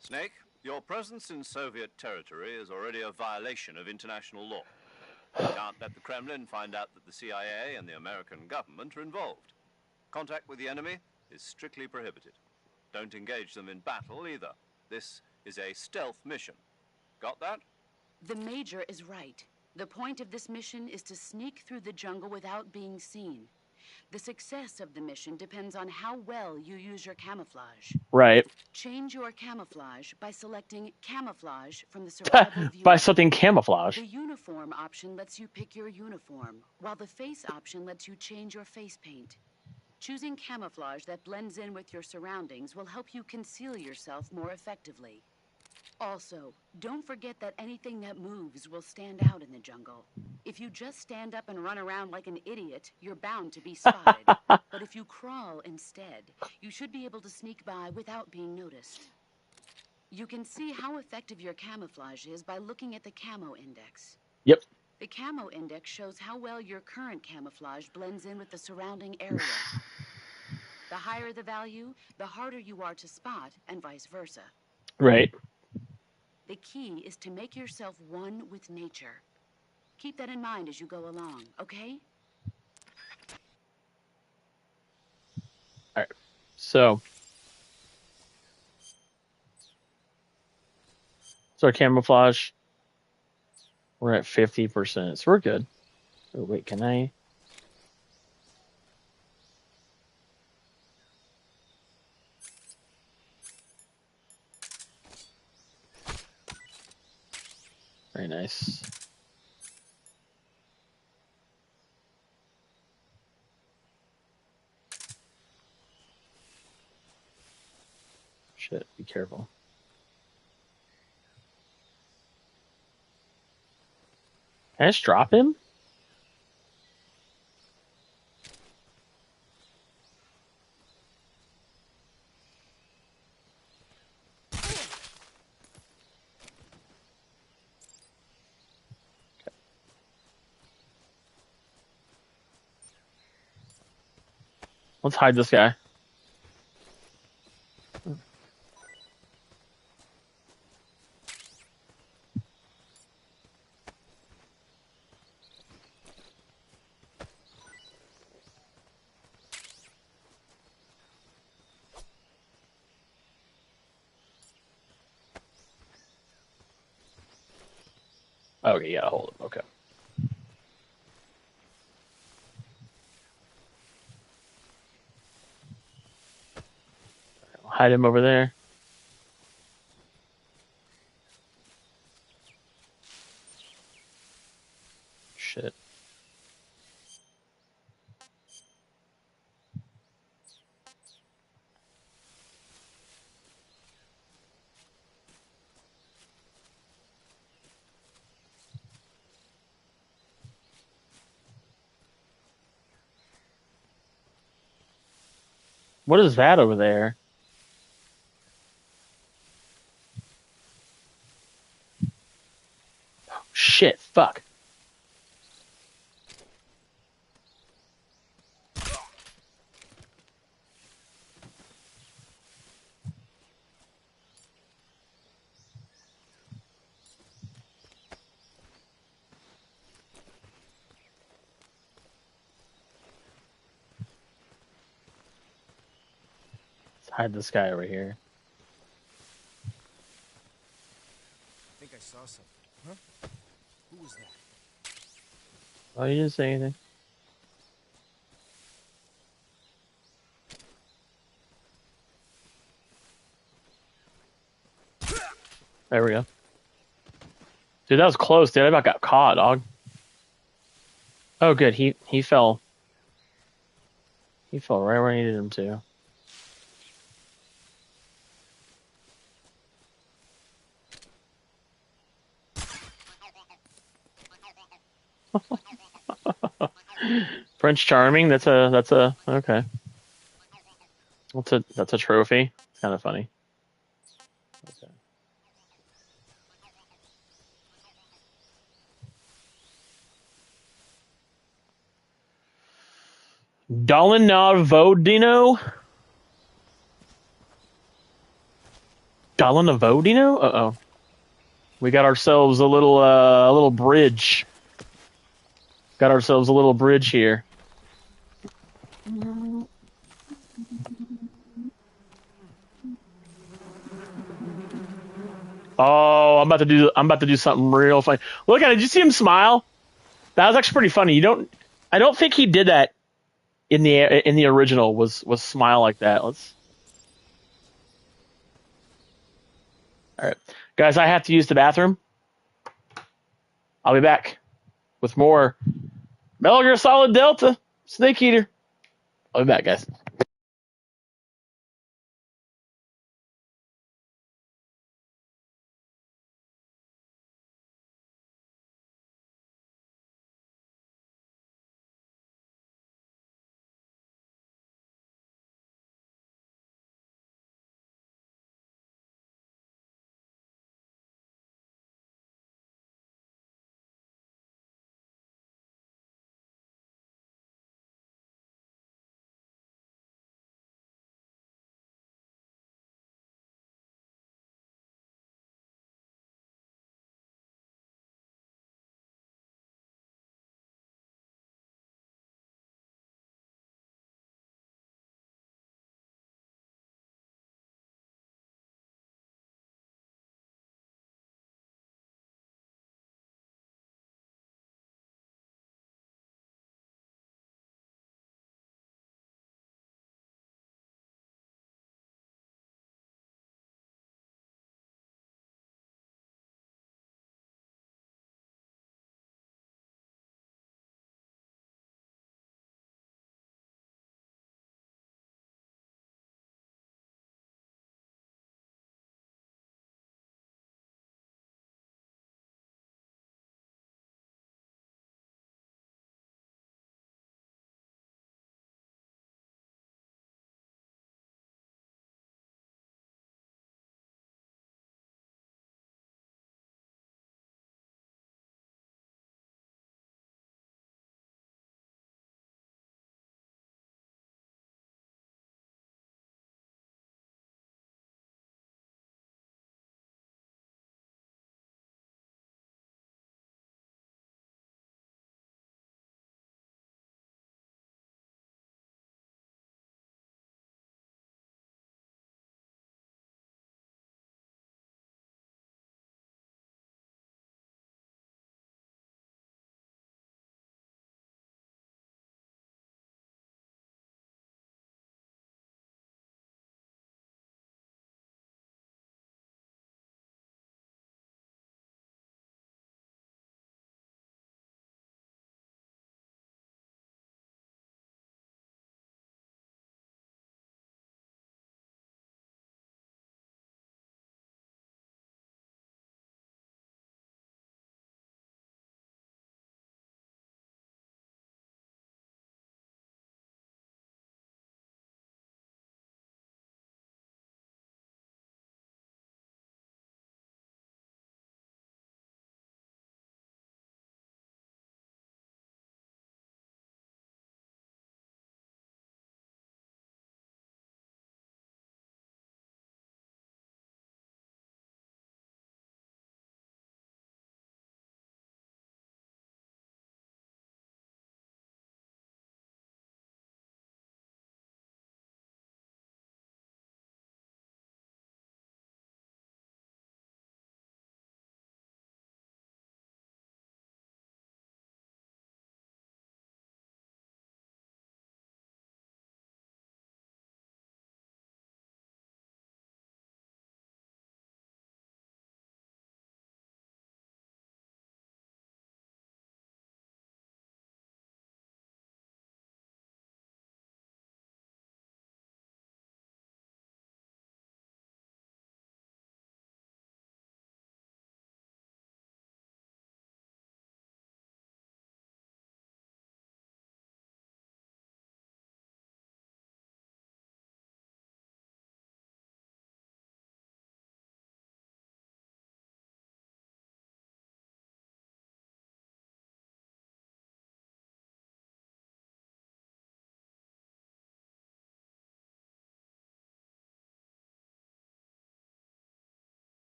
Snake, your presence in Soviet territory is already a violation of international law. You can't let the Kremlin find out that the CIA and the American government are involved. Contact with the enemy is strictly prohibited. Don't engage them in battle either. This is a stealth mission. Got that? The Major is right. The point of this mission is to sneak through the jungle without being seen. The success of the mission depends on how well you use your camouflage. Right. Change your camouflage by selecting camouflage from the survival view. By something camouflage. The uniform option lets you pick your uniform, while the face option lets you change your face paint. Choosing camouflage that blends in with your surroundings will help you conceal yourself more effectively. Also, don't forget that anything that moves will stand out in the jungle. If you just stand up and run around like an idiot, you're bound to be spotted. But if you crawl instead, you should be able to sneak by without being noticed. You can see how effective your camouflage is by looking at the camo index. Yep. The camo index shows how well your current camouflage blends in with the surrounding area. The higher the value, the harder you are to spot, and vice versa. Right. The key is to make yourself one with nature. Keep that in mind as you go along, okay? All right. So our camouflage. We're at 50%, so we're good. Oh, wait, can I? Very nice. Shit, be careful. Can I just drop him? Let's hide this guy. Okay, you gotta hold him. Okay. I'll hide him over there. Shit. What is that over there? Shit, fuck. Let's hide this guy over here. I think I saw something. Huh? Who was that? Oh, you didn't say anything. There we go. Dude, that was close, dude. I about got caught, dog. Oh, good. He fell. He fell right where I needed him to. Prince Charming. That's a okay. That's a trophy. It's kind of funny. Okay. Dolinovodino? Dolinovodino? Uh-oh. We got ourselves a little bridge. Got ourselves a little bridge here. Oh, I'm about to do something real funny. Look at it. Did you see him smile? That was actually pretty funny. I don't think he did that in the original was smile like that. Let's. All right. Guys, I have to use the bathroom. I'll be back with more Metal Gear Solid Delta Snake Eater. I'll be back, guys.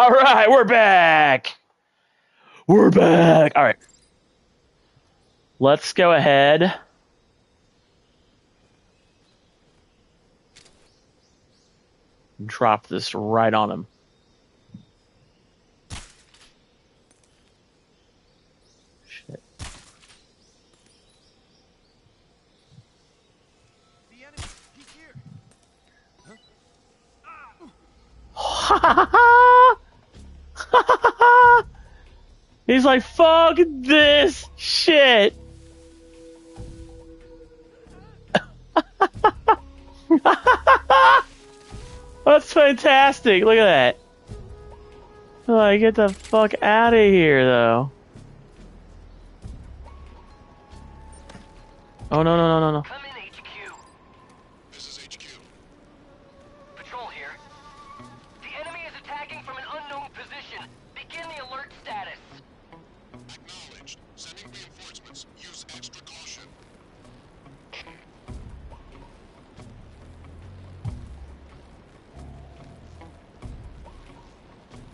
All right, we're back. We're back. All right. Let's go ahead. Drop this right on him. Shit. The enemy, he's here. He's like, fuck this shit. That's fantastic. Look at that. Oh, get the fuck out of here, though. Oh, no. Come in, HQ. This is HQ. Patrol here. The enemy is attacking from an unknown position. Begin the alert status. Acknowledged. Sending reinforcements. Use extra caution.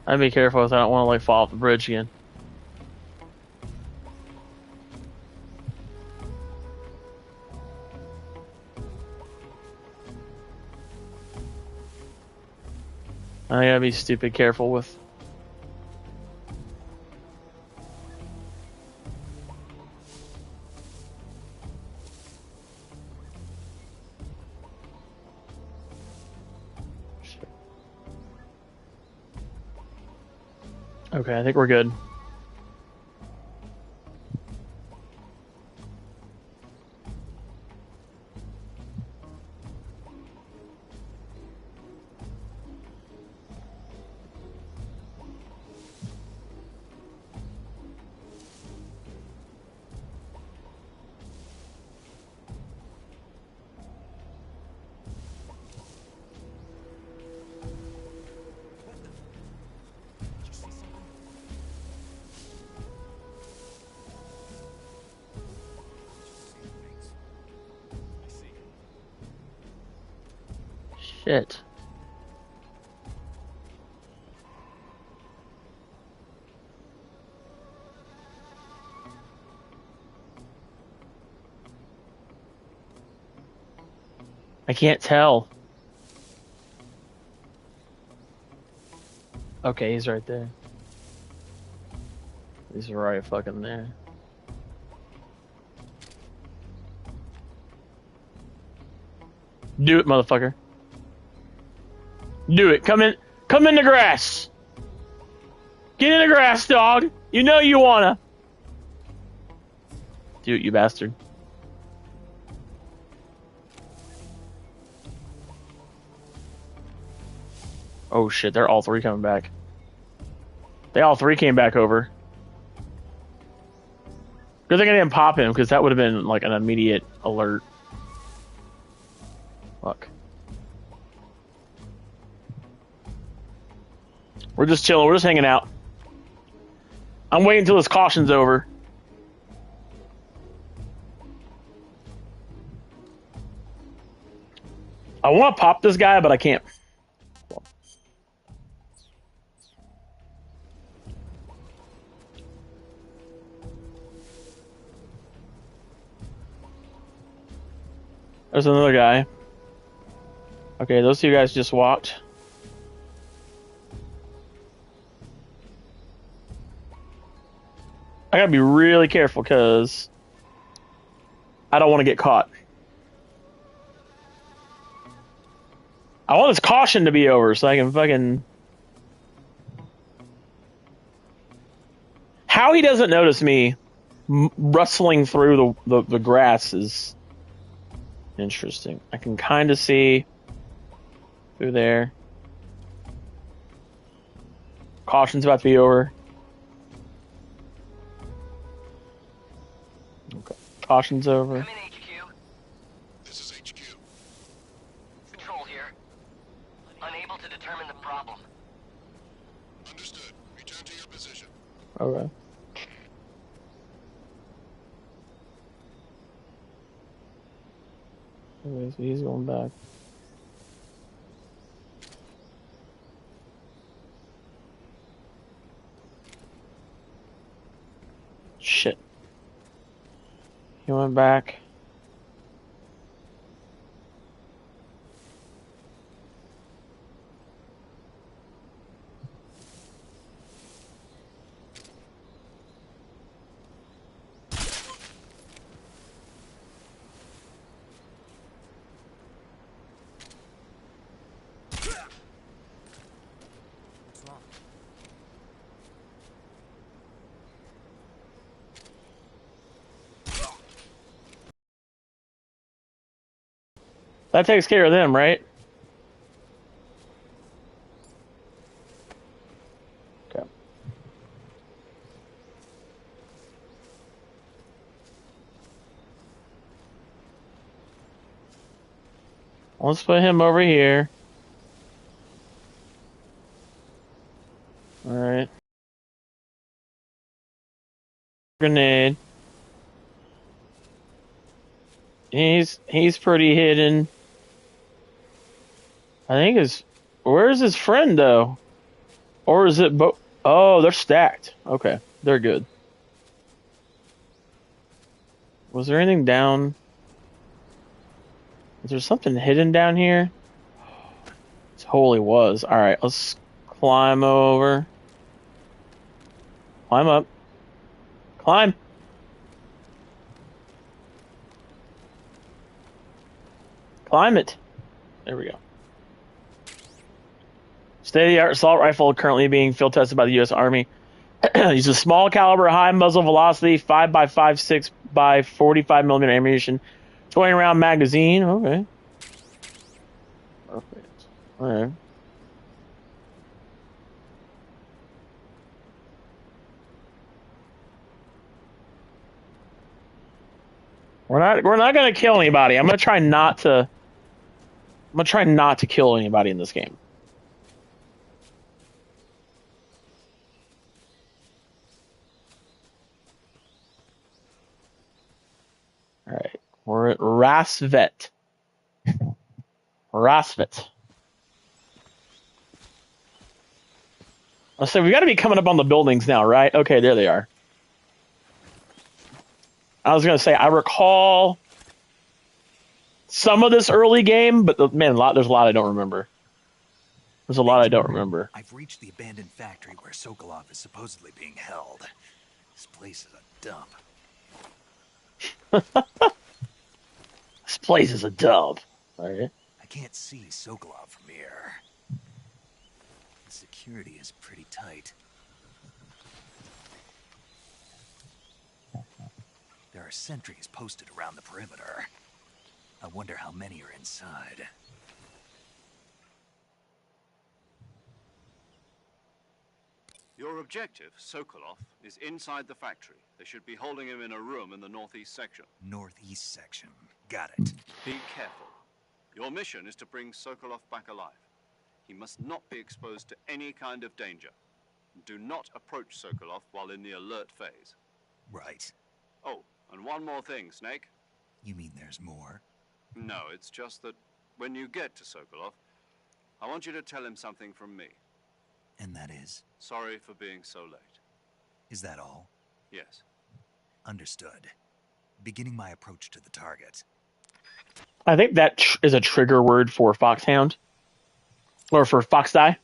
I'd be careful if I don't want to, like, fall off the bridge again. I gotta be stupid careful with. Okay, I think we're good. Shit. I can't tell. Okay, he's right there. He's right fucking there. Do it, motherfucker. Do it. Come in the grass. Get in the grass, dog. You know you wanna. Do it, you bastard. Oh shit, they're all three coming back. They all three came back over. Good thing I didn't pop him, because that would have been like an immediate alert. Fuck. We're just chilling. We're just hanging out. I'm waiting until this caution's over. I want to pop this guy, but I can't. There's another guy. Okay, those two guys just walked. I gotta be really careful because I don't want to get caught. I want this caution to be over so I can fucking... How he doesn't notice me rustling through the grass is interesting. I can kind of see through there. Caution's about to be over. Okay. Caution's over. Come in, HQ. This is HQ. Patrol here. Unable to determine the problem. Understood. Return to your position. Okay. Okay, so he's going back. He went back. That takes care of them, right? Okay. Let's put him over here. Alright. Grenade. He's pretty hidden. I think where's his friend though? Or is it oh, they're stacked. Okay, they're good. Was there anything down? Is there something hidden down here? It totally was. Alright, let's climb over. Climb up. Climb. Climb it. There we go. State-of-the-art assault rifle currently being field tested by the U.S. Army. Uses small caliber, high muzzle velocity, 5x5, 6x45 millimeter ammunition, 20 round magazine. Okay. Perfect. All right. We're not gonna kill anybody. I'm gonna try not to kill anybody in this game. Alright, we're at Rasvet. Let's say we gotta be coming up on the buildings now, right? Okay, there they are. I was gonna say, I recall some of this early game, but there's a lot I don't remember. There's a lot I don't remember. I've reached the abandoned factory where Sokolov is supposedly being held. This place is a dump. This place is a dump. Right. I can't see Sokolov from here. The security is pretty tight. There are sentries posted around the perimeter. I wonder how many are inside. Your objective, Sokolov, is inside the factory. They should be holding him in a room in the northeast section. Northeast section. Got it. Be careful. Your mission is to bring Sokolov back alive. He must not be exposed to any kind of danger. Do not approach Sokolov while in the alert phase. Right. Oh, and one more thing, Snake. You mean there's more? No, it's just that when you get to Sokolov, I want you to tell him something from me. And that is? Sorry for being so late. Is that all? Yes. Understood. Beginning my approach to the target. I think that is a trigger word for Foxhound. Or for Foxdie.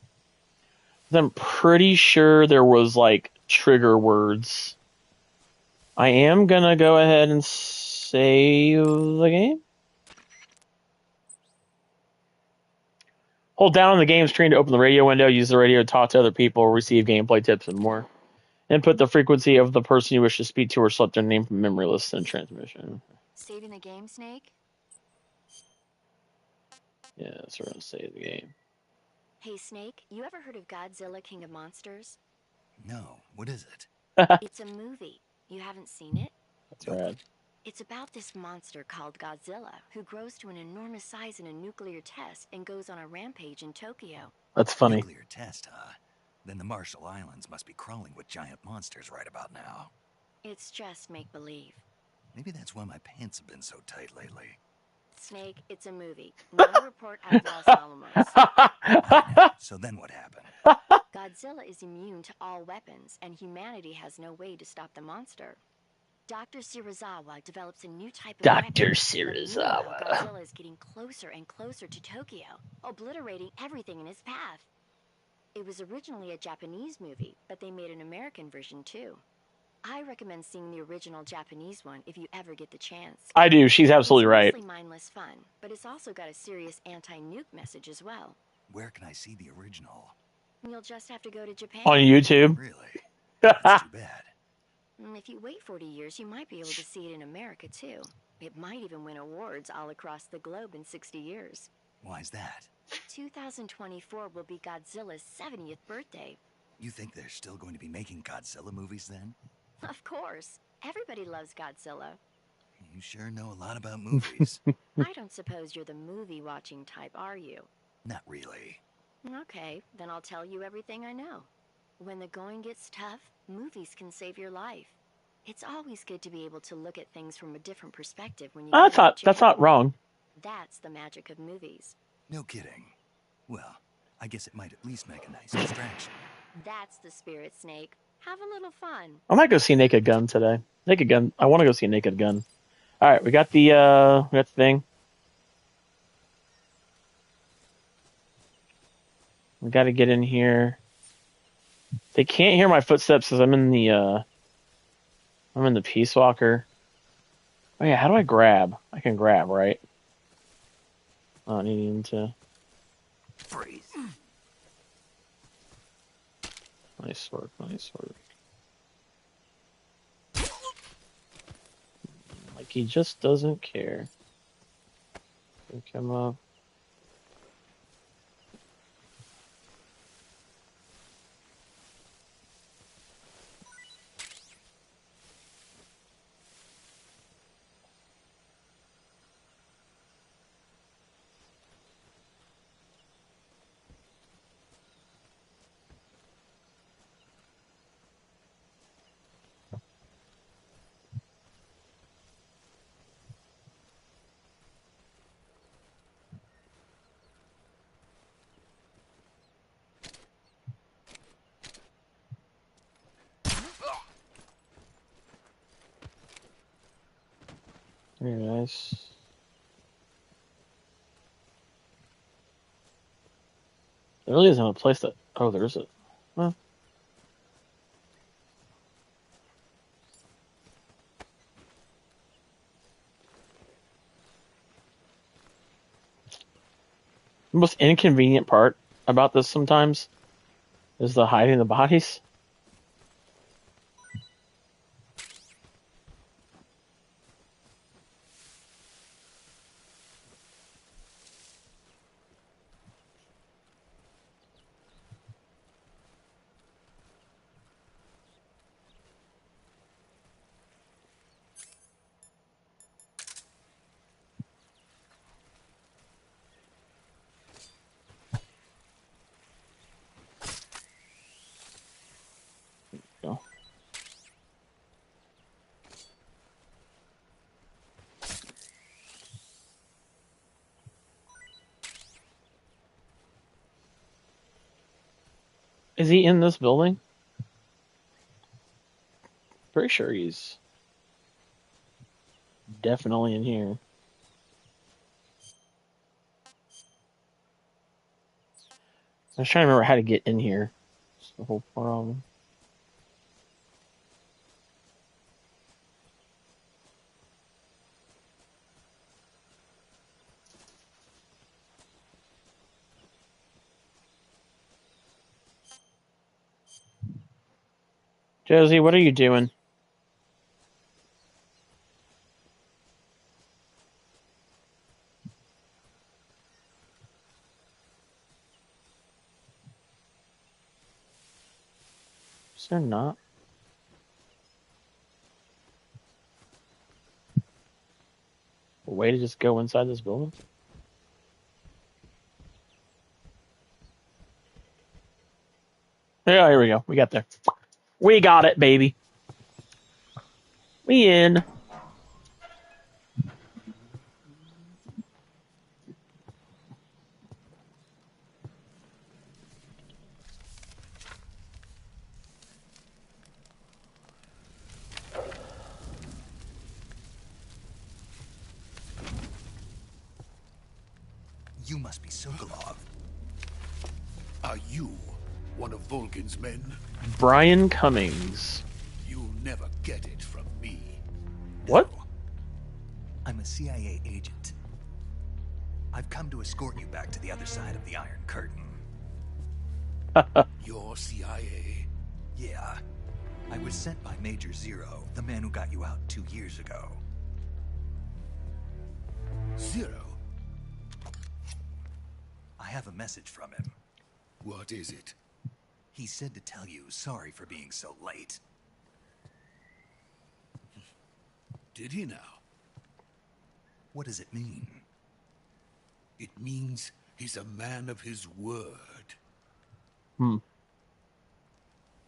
I'm pretty sure there was, like, trigger words. I am gonna go ahead and save the game. Hold down on the game screen to open the radio window. Use the radio to talk to other people, receive gameplay tips, and more. Input the frequency of the person you wish to speak to or select their name from memory list and transmission. Saving the game, Snake? Yeah, so we're going to save the game. Hey, Snake, you ever heard of Godzilla King of Monsters? No, what is it? It's a movie. You haven't seen it? That's rad. It's about this monster called Godzilla, who grows to an enormous size in a nuclear test and goes on a rampage in Tokyo. That's funny. Nuclear test, huh? Then the Marshall Islands must be crawling with giant monsters right about now. It's just make-believe. Maybe that's why my pants have been so tight lately. Snake, it's a movie, not a report out of Los Alamos. So then what happened? Godzilla is immune to all weapons, and humanity has no way to stop the monster. Dr. Shirazawa develops a new type of Dr. weapon, but Shirazawa. meanwhile, Godzilla is getting closer and closer to Tokyo, obliterating everything in his path. It was originally a Japanese movie, but they made an American version too. I recommend seeing the original Japanese one if you ever get the chance. I do. She's absolutely right. It's mostly mindless fun, but it's also got a serious anti-nuke message as well. Where can I see the original? You'll just have to go to Japan. On YouTube. Really? That's too bad. If you wait 40 years, you might be able to see it in America too. It might even win awards all across the globe in 60 years. Why's that? 2024 will be Godzilla's 70th birthday. You think they're still going to be making Godzilla movies then? Of course. Everybody loves Godzilla. You sure know a lot about movies. I don't suppose you're the movie-watching type, are you? Not really. Okay, then I'll tell you everything I know. When the going gets tough, movies can save your life. It's always good to be able to look at things from a different perspective when you That's not wrong. That's the magic of movies. No kidding. Well, I guess it might at least make a nice distraction. That's the spirit, Snake. Have a little fun. I might go see Naked Gun today. Naked Gun. I want to go see Naked Gun. All right, we got the thing. We got to get in here. They can't hear my footsteps because I'm in the Peace Walker. Oh yeah, how do I grab? I can grab, right? Oh, needing to freeze. Nice work, nice work. Like he just doesn't care. Come up. Very nice. There really isn't a place that... Oh, there's a... Huh. The most inconvenient part about this sometimes is the hiding the bodies. Is he in this building? Pretty sure he's definitely in here. I was trying to remember how to get in here. That's the whole problem. Josie, what are you doing? Is there not? A way to just go inside this building? Yeah, here we go. We got there. We got it, baby. We in. You must be Sokolov. Are you one of Volgin's men? Brian Cummings. You'll never get it from me. What? No. I'm a CIA agent. I've come to escort you back to the other side of the Iron Curtain. You're CIA? Yeah. I was sent by Major Zero, the man who got you out 2 years ago. Zero? I have a message from him. What is it? He said to tell you sorry for being so late. Did he now? What does it mean? It means he's a man of his word.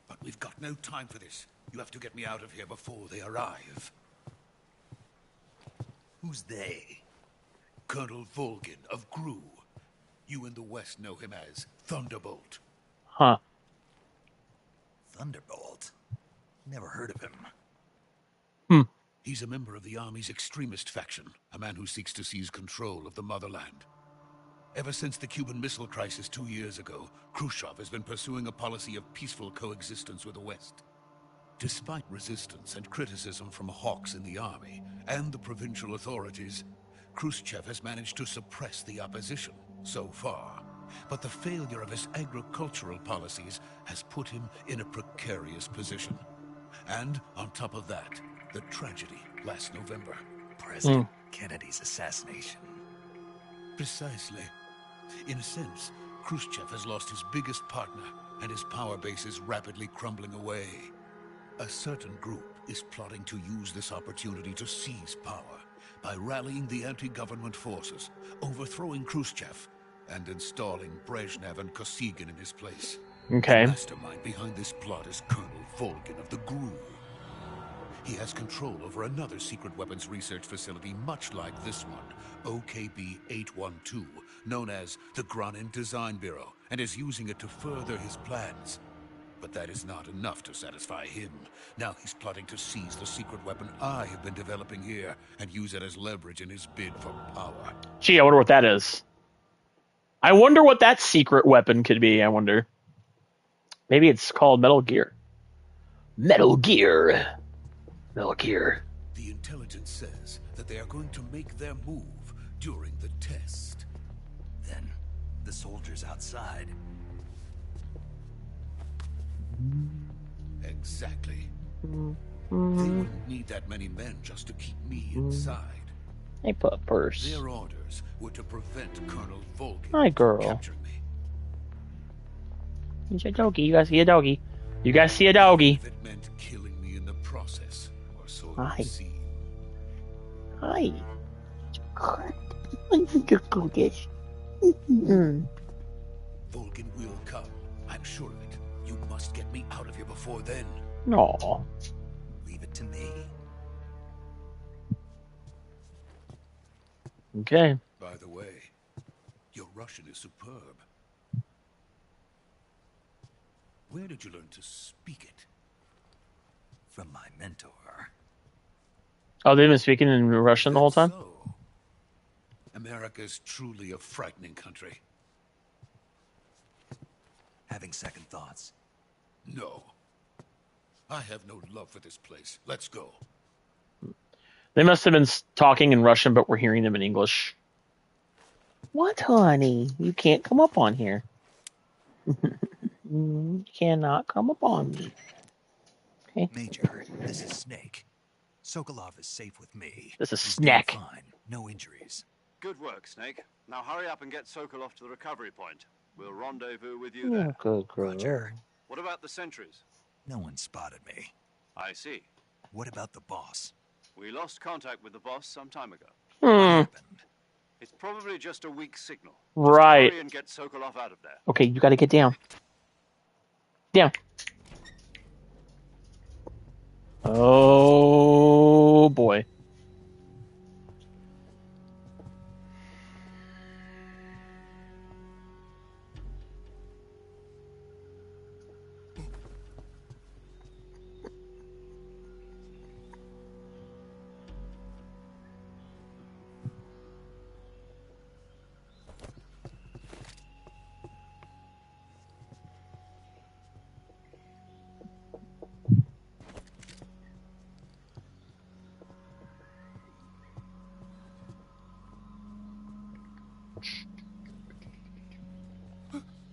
But we've got no time for this. You have to get me out of here before they arrive. Who's they? Colonel Volgin of GRU. You in the West know him as Thunderbolt. Huh. Thunderbolt? Never heard of him. He's a member of the Army's extremist faction, a man who seeks to seize control of the motherland. Ever since the Cuban Missile Crisis 2 years ago, Khrushchev has been pursuing a policy of peaceful coexistence with the West. Despite resistance and criticism from hawks in the army and the provincial authorities, Khrushchev has managed to suppress the opposition so far. But the failure of his agricultural policies has put him in a precarious position. And on top of that, the tragedy last November. President Kennedy's assassination. Precisely. In a sense, Khrushchev has lost his biggest partner, and his power base is rapidly crumbling away. A certain group is plotting to use this opportunity to seize power by rallying the anti-government forces, overthrowing Khrushchev, and installing Brezhnev and Kosygin in his place. Okay. The mastermind behind this plot is Colonel Volgin of the GRU. He has control over another secret weapons research facility much like this one, OKB-812, known as the Granin Design Bureau, and is using it to further his plans. But that is not enough to satisfy him. Now he's plotting to seize the secret weapon I have been developing here and use it as leverage in his bid for power. Gee, I wonder what that is. I wonder what that secret weapon could be, I wonder. Maybe it's called Metal Gear. Metal Gear. Metal Gear. The intelligence says that they are going to make their move during the test. Then, the soldiers outside. Exactly. They wouldn't need that many men just to keep me inside. Hey, purse. Their orders were to prevent Colonel Volgin Hi, girl. from capturing me. He's a doggy. You guys see a doggy? You guys see a doggy? If it meant killing me in the process, or so it Hi. would seem. Hi. Volgin will come. I'm sure of it. You must get me out of here before then. Aw. Leave it to me. Okay. By the way, your Russian is superb. Where did you learn to speak it? From my mentor. Oh, they've been speaking in Russian the whole time? So, America's truly a frightening country. Having second thoughts. No. I have no love for this place. Let's go. They must have been talking in Russian, but we're hearing them in English. What, honey? You can't come up on here. You cannot come up on me. Okay. Major, this is Snake. Sokolov is safe with me. This is He's Snack. doing fine. No injuries. Good work, Snake. Now hurry up and get Sokolov to the recovery point. We'll rendezvous with you there. Oh, good girl. Roger. What about the sentries? No one spotted me. I see. What about the boss? We lost contact with the boss some time ago. Hmm. Happened. It's probably just a weak signal. Right. Hurry and get Sokolov out of there. Okay, you gotta get down. Down. Oh, boy.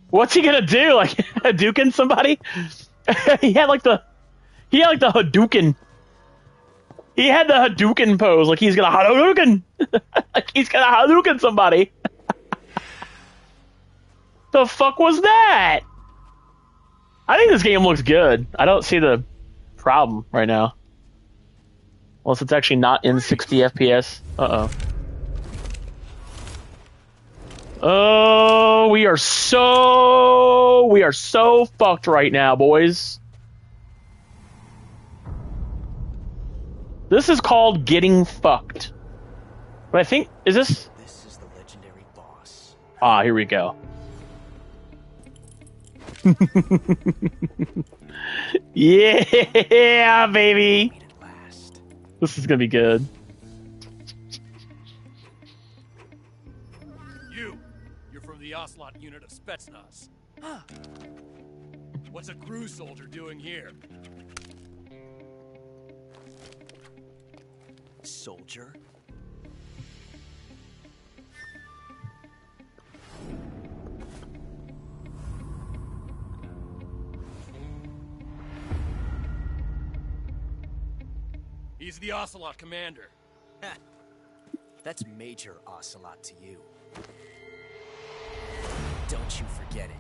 What's he gonna do? Like Hadouken somebody? he had like the Hadouken. He had the Hadouken pose, like he's gonna Hadouken. Like he's gonna Hadouken somebody. The fuck was that? I think this game looks good. I don't see the problem right now. Unless it's actually not in 60 FPS. Uh-oh. Oh, we are so fucked right now, boys. This is called getting fucked. But I think, is this? This is the legendary boss. Ah, here we go. Yeah, baby. This is gonna be good. You're from the Ocelot unit of Spetsnaz. What's a crew soldier doing here? Soldier? He's the Ocelot commander. That's Major Ocelot to you. Don't you forget it.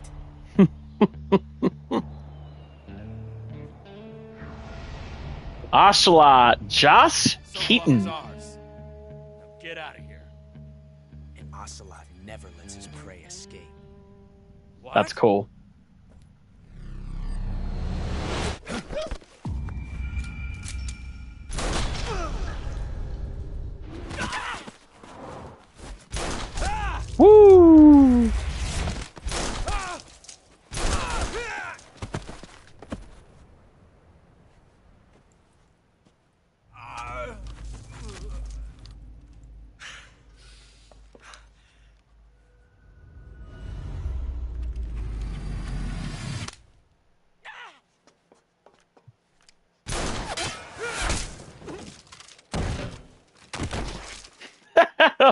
Ocelot, Joss Keaton. Now get out of here. And Ocelot never lets his prey escape. What? That's cool. Woo!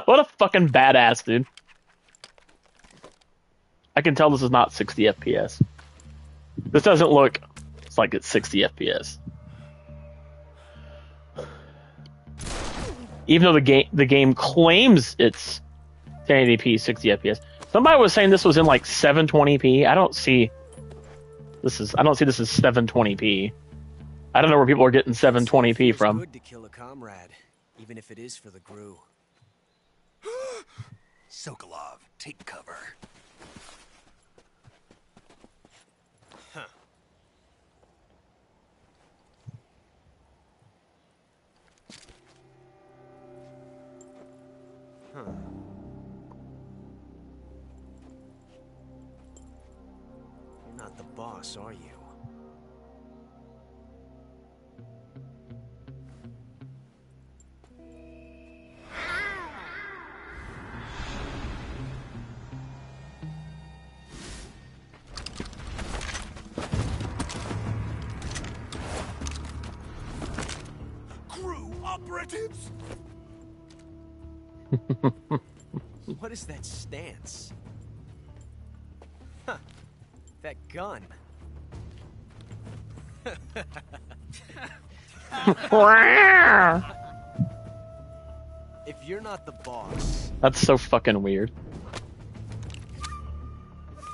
What a fucking badass, dude. I can tell this is not 60 FPS. This doesn't look like it's 60 FPS. Even though the game claims it's 1080p 60 FPS. Somebody was saying this was in like 720p. I don't see this is 720p. I don't know where people are getting 720p from. Good to kill a comrade, even if it is for the GRU. Sokolov, take cover. Huh. Huh. You're not the boss, are you? Operatives? What is that stance? Huh. That gun. If you're not the boss, That's so fucking weird.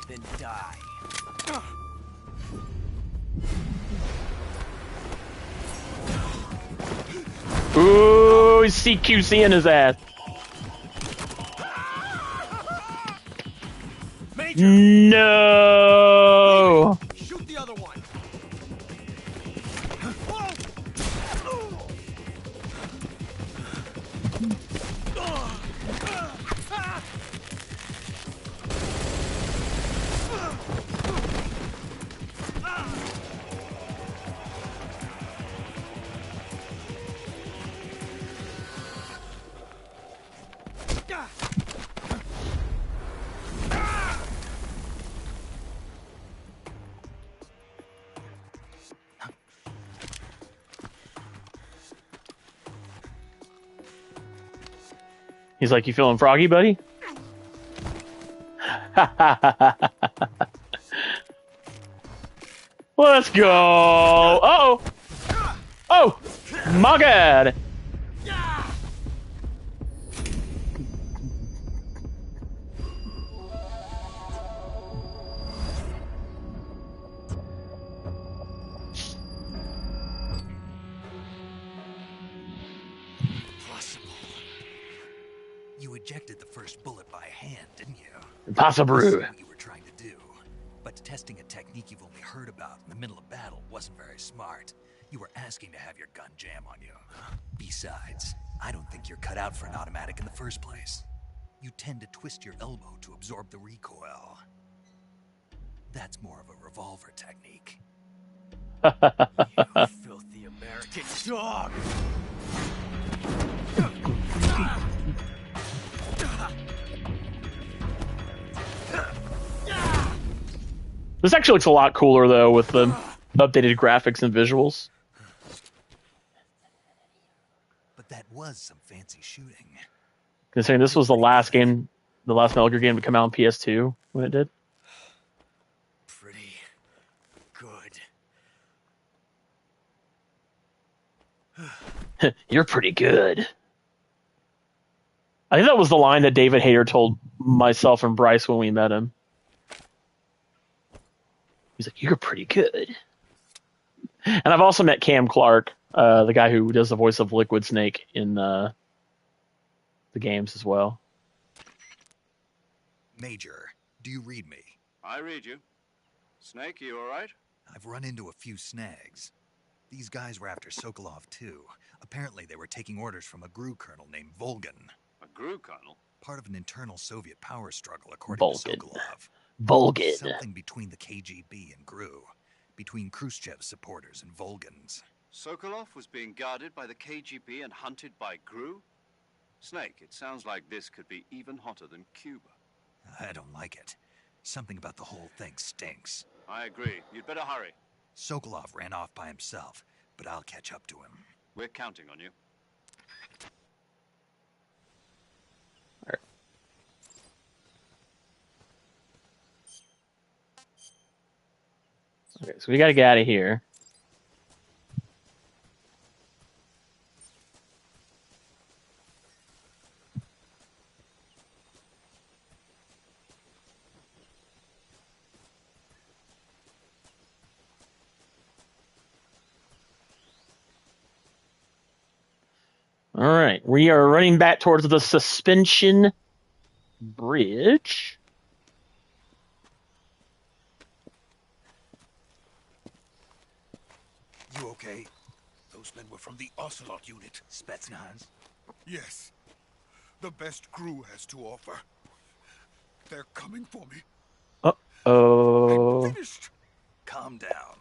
then die. Ooh, he's CQC in his ass. No. Shoot the other one. He's like, you feeling froggy, buddy? Let's go. Uh-oh. Oh, my God. You ejected the first bullet by hand, didn't you? Impossible. I see what you were trying to do, but testing a technique you've only heard about in the middle of battle wasn't very smart. You were asking to have your gun jam on you. Besides, I don't think you're cut out for an automatic in the first place. You tend to twist your elbow to absorb the recoil. That's more of a revolver technique. You filthy American dog! This actually looks a lot cooler, though, with the updated graphics and visuals. But that was some fancy shooting. Considering this was the last game, the last Metal Gear game to come out on PS2 when it did. Pretty good. You're pretty good. I think that was the line that David Hayter told myself and Bryce when we met him. He's like, "You're pretty good." And I've also met Cam Clark, the guy who does the voice of Liquid Snake in the games as well. Major, do you read me? I read you. Snake, you all right? I've run into a few snags. These guys were after Sokolov too. Apparently they were taking orders from a GRU colonel named Volgin. A GRU colonel? Part of an internal Soviet power struggle, according to Sokolov. Volgin. Something between the KGB and GRU. Between Khrushchev's supporters and Volgin's. Sokolov was being guarded by the KGB and hunted by GRU? Snake, it sounds like this could be even hotter than Cuba. I don't like it. Something about the whole thing stinks. I agree. You'd better hurry. Sokolov ran off by himself, but I'll catch up to him. We're counting on you. Okay, so we gotta get out of here. All right, we are running back towards the suspension bridge. You okay? Those men were from the Ocelot unit. Spetsnaz? Yes. The best GRU has to offer. They're coming for me. Uh-oh. I'm finished. Calm down.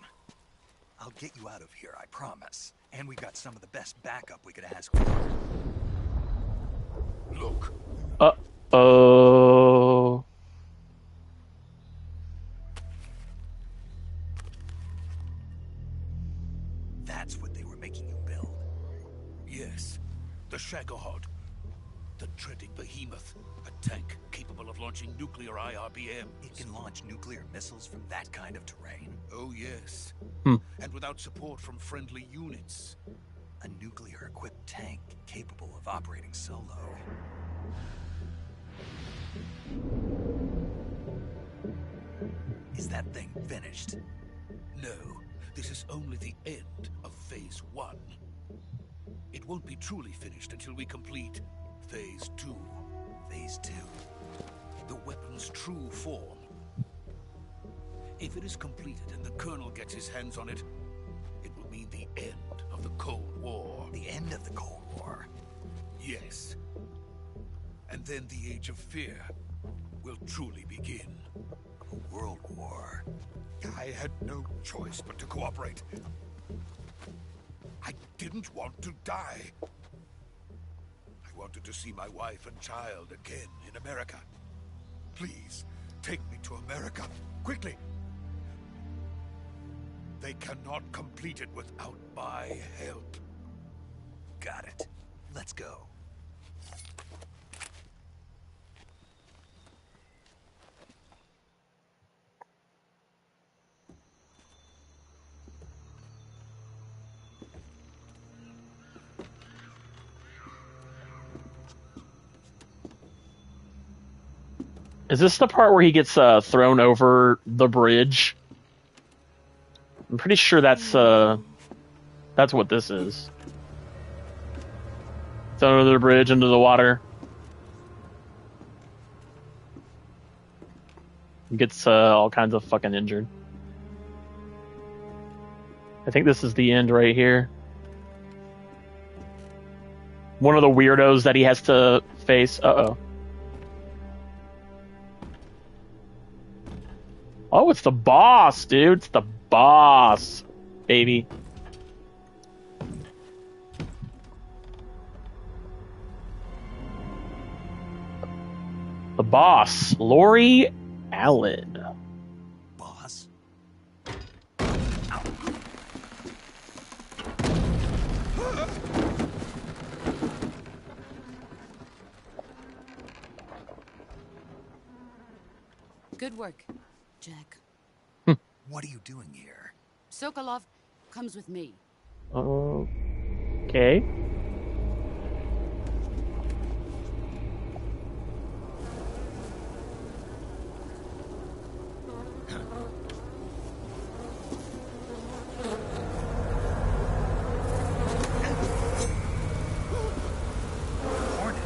I'll get you out of here, I promise. And we got some of the best backup we could ask for. Look. Uh-oh. That's what they were making you build. Yes. The Shagohod. The dreaded behemoth. A tank capable of launching nuclear IRBMs. It can launch nuclear missiles from that kind of terrain? Oh, yes. Hmm. And without support from friendly units. A nuclear-equipped tank capable of operating solo. Is that thing finished? No. This is only the end of Phase 1. It won't be truly finished until we complete Phase 2. Phase 2? The weapon's true form. If it is completed and the Colonel gets his hands on it, it will mean the end of the Cold War. The end of the Cold War? Yes. And then the Age of Fear will truly begin. A world war? I had no choice but to cooperate. I didn't want to die. I wanted to see my wife and child again in America. Please, take me to America, quickly. They cannot complete it without my help. Got it. Let's go. Is this the part where he gets thrown over the bridge? I'm pretty sure that's what this is. Thrown over the bridge into the water. He gets all kinds of fucking injured. I think this is the end right here. One of the weirdos that he has to face. Uh-oh. Oh, it's the boss, dude. It's the boss, baby. The boss, Lori Allen. Boss? Good work, Jack. What are you doing here? Sokolov comes with me. Okay.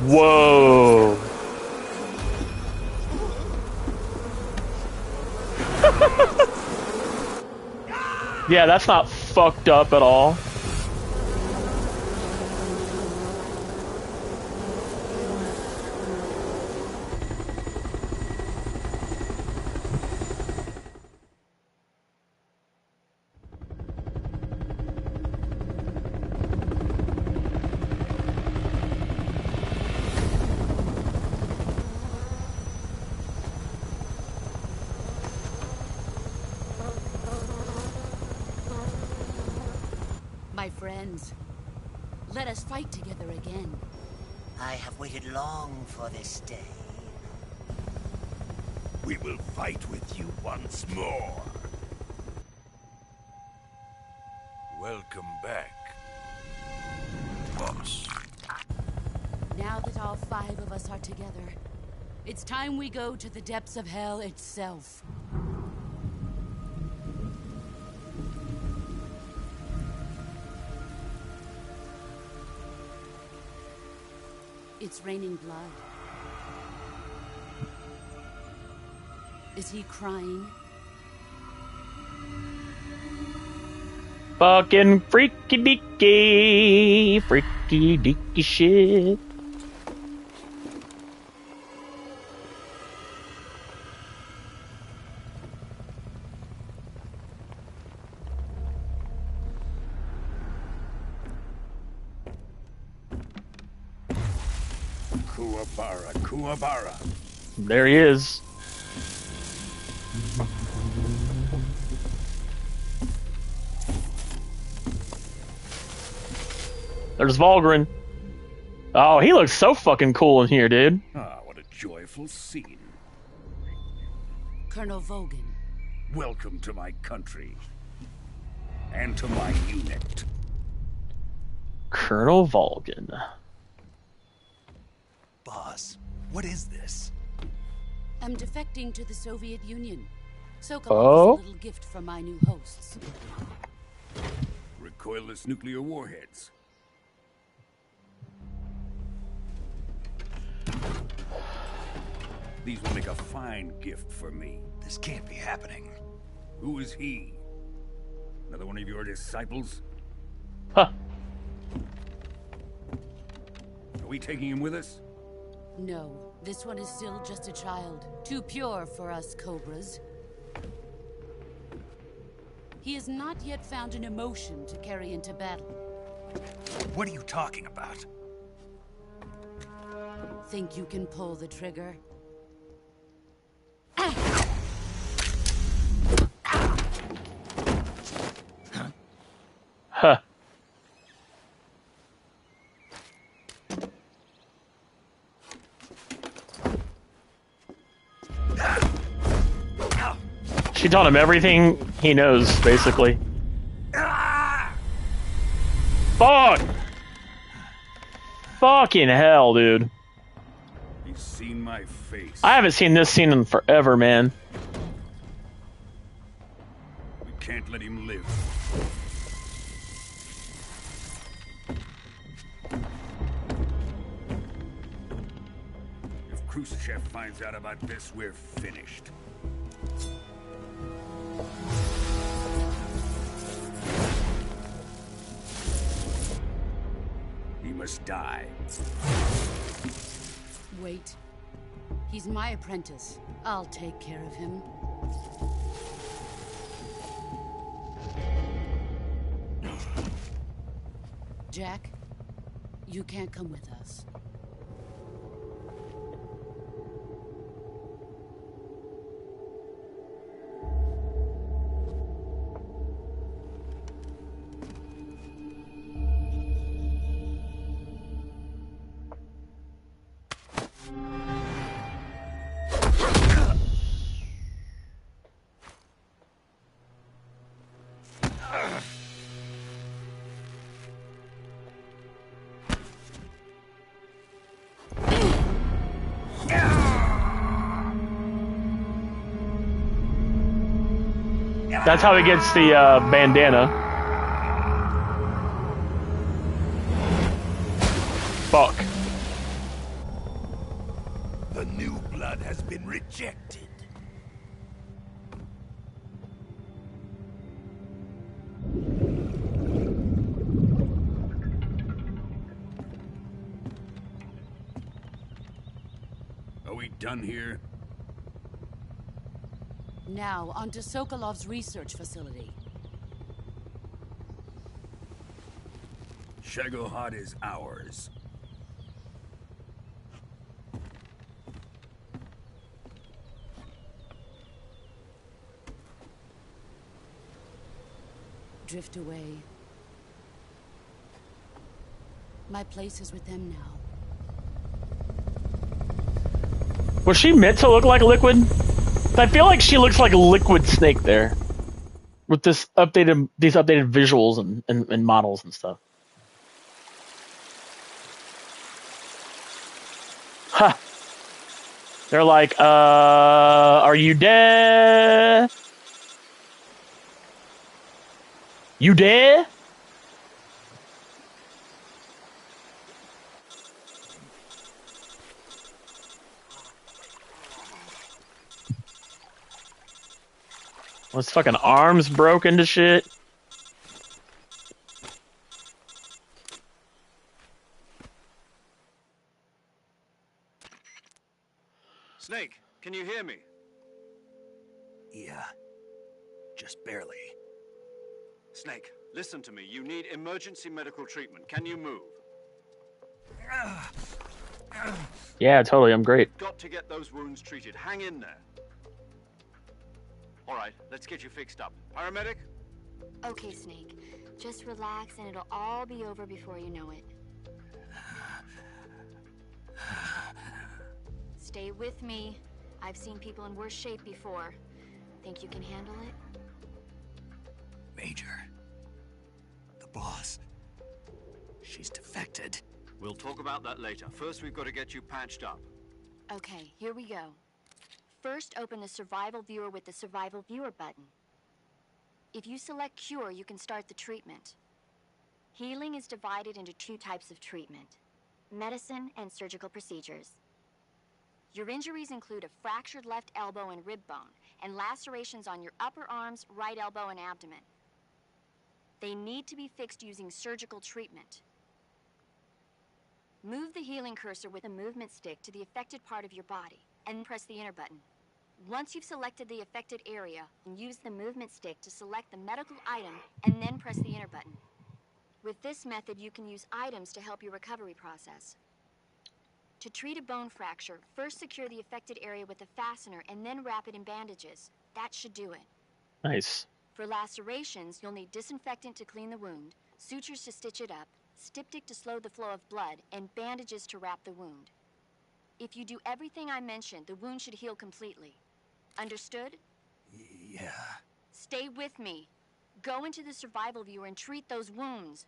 Whoa. Yeah, that's not fucked up at all. My friends, let us fight together again. I have waited long for this day. We will fight with you once more. Welcome back, boss. Now that all 5 of us are together, it's time we go to the depths of hell itself. It's raining blood. Is he crying? Fucking freaky deaky shit. Kuwabara. There he is. There's Volgren. Oh, he looks so fucking cool in here, dude. Ah, what a joyful scene. Colonel Volgin. Welcome to my country. And to my unit. Colonel Volgin. Boss, what is this? I'm defecting to the Soviet Union. Sokolov Oh? is a little gift from my new hosts. Recoilless nuclear warheads. These will make a fine gift for me. This can't be happening. Who is he? Another one of your disciples? Huh. Are we taking him with us? No, this one is still just a child. Too pure for us Cobras. He has not yet found an emotion to carry into battle. What are you talking about? Think you can pull the trigger? Huh. She taught him everything he knows, basically. Fuck! Fucking hell, dude. These seen my face. I haven't seen this scene in forever, man. We can't let him live. If Khrushchev finds out about this, we're finished. He must die. Wait. He's my apprentice. I'll take care of him. Jack, you can't come with us. That's how he gets the bandana. Fuck. The new blood has been rejected. Are we done here? Now, on to Sokolov's research facility. Shagohod is ours. Drift away. My place is with them now. Was she meant to look like Liquid? I feel like she looks like a Liquid Snake there, with these updated visuals and models and stuff. Huh. They're like, are you dead? You dead? Well, his fucking arms broke into shit. Snake, can you hear me? Yeah. Just barely. Snake, listen to me. You need emergency medical treatment. Can you move? Yeah, totally. I'm great. Got to get those wounds treated. Hang in there. All right, let's get you fixed up. Paramedic? Okay, Snake. Just relax and it'll all be over before you know it. Stay with me. I've seen people in worse shape before. Think you can handle it? Major. The boss. She's defected. We'll talk about that later. First, we've got to get you patched up. Okay, here we go. First, open the Survival Viewer with the Survival Viewer button. If you select Cure, you can start the treatment. Healing is divided into two types of treatment: medicine and surgical procedures. Your injuries include a fractured left elbow and rib bone, and lacerations on your upper arms, right elbow, and abdomen. They need to be fixed using surgical treatment. Move the healing cursor with a movement stick to the affected part of your body, and press the enter button. Once you've selected the affected area, use the movement stick to select the medical item, and then press the enter button. With this method, you can use items to help your recovery process. To treat a bone fracture, first secure the affected area with a fastener and then wrap it in bandages. That should do it. Nice. For lacerations, you'll need disinfectant to clean the wound, sutures to stitch it up, styptic to slow the flow of blood, and bandages to wrap the wound. If you do everything I mentioned, the wound should heal completely. Understood? Yeah. Stay with me. Go into the Survival Viewer and treat those wounds.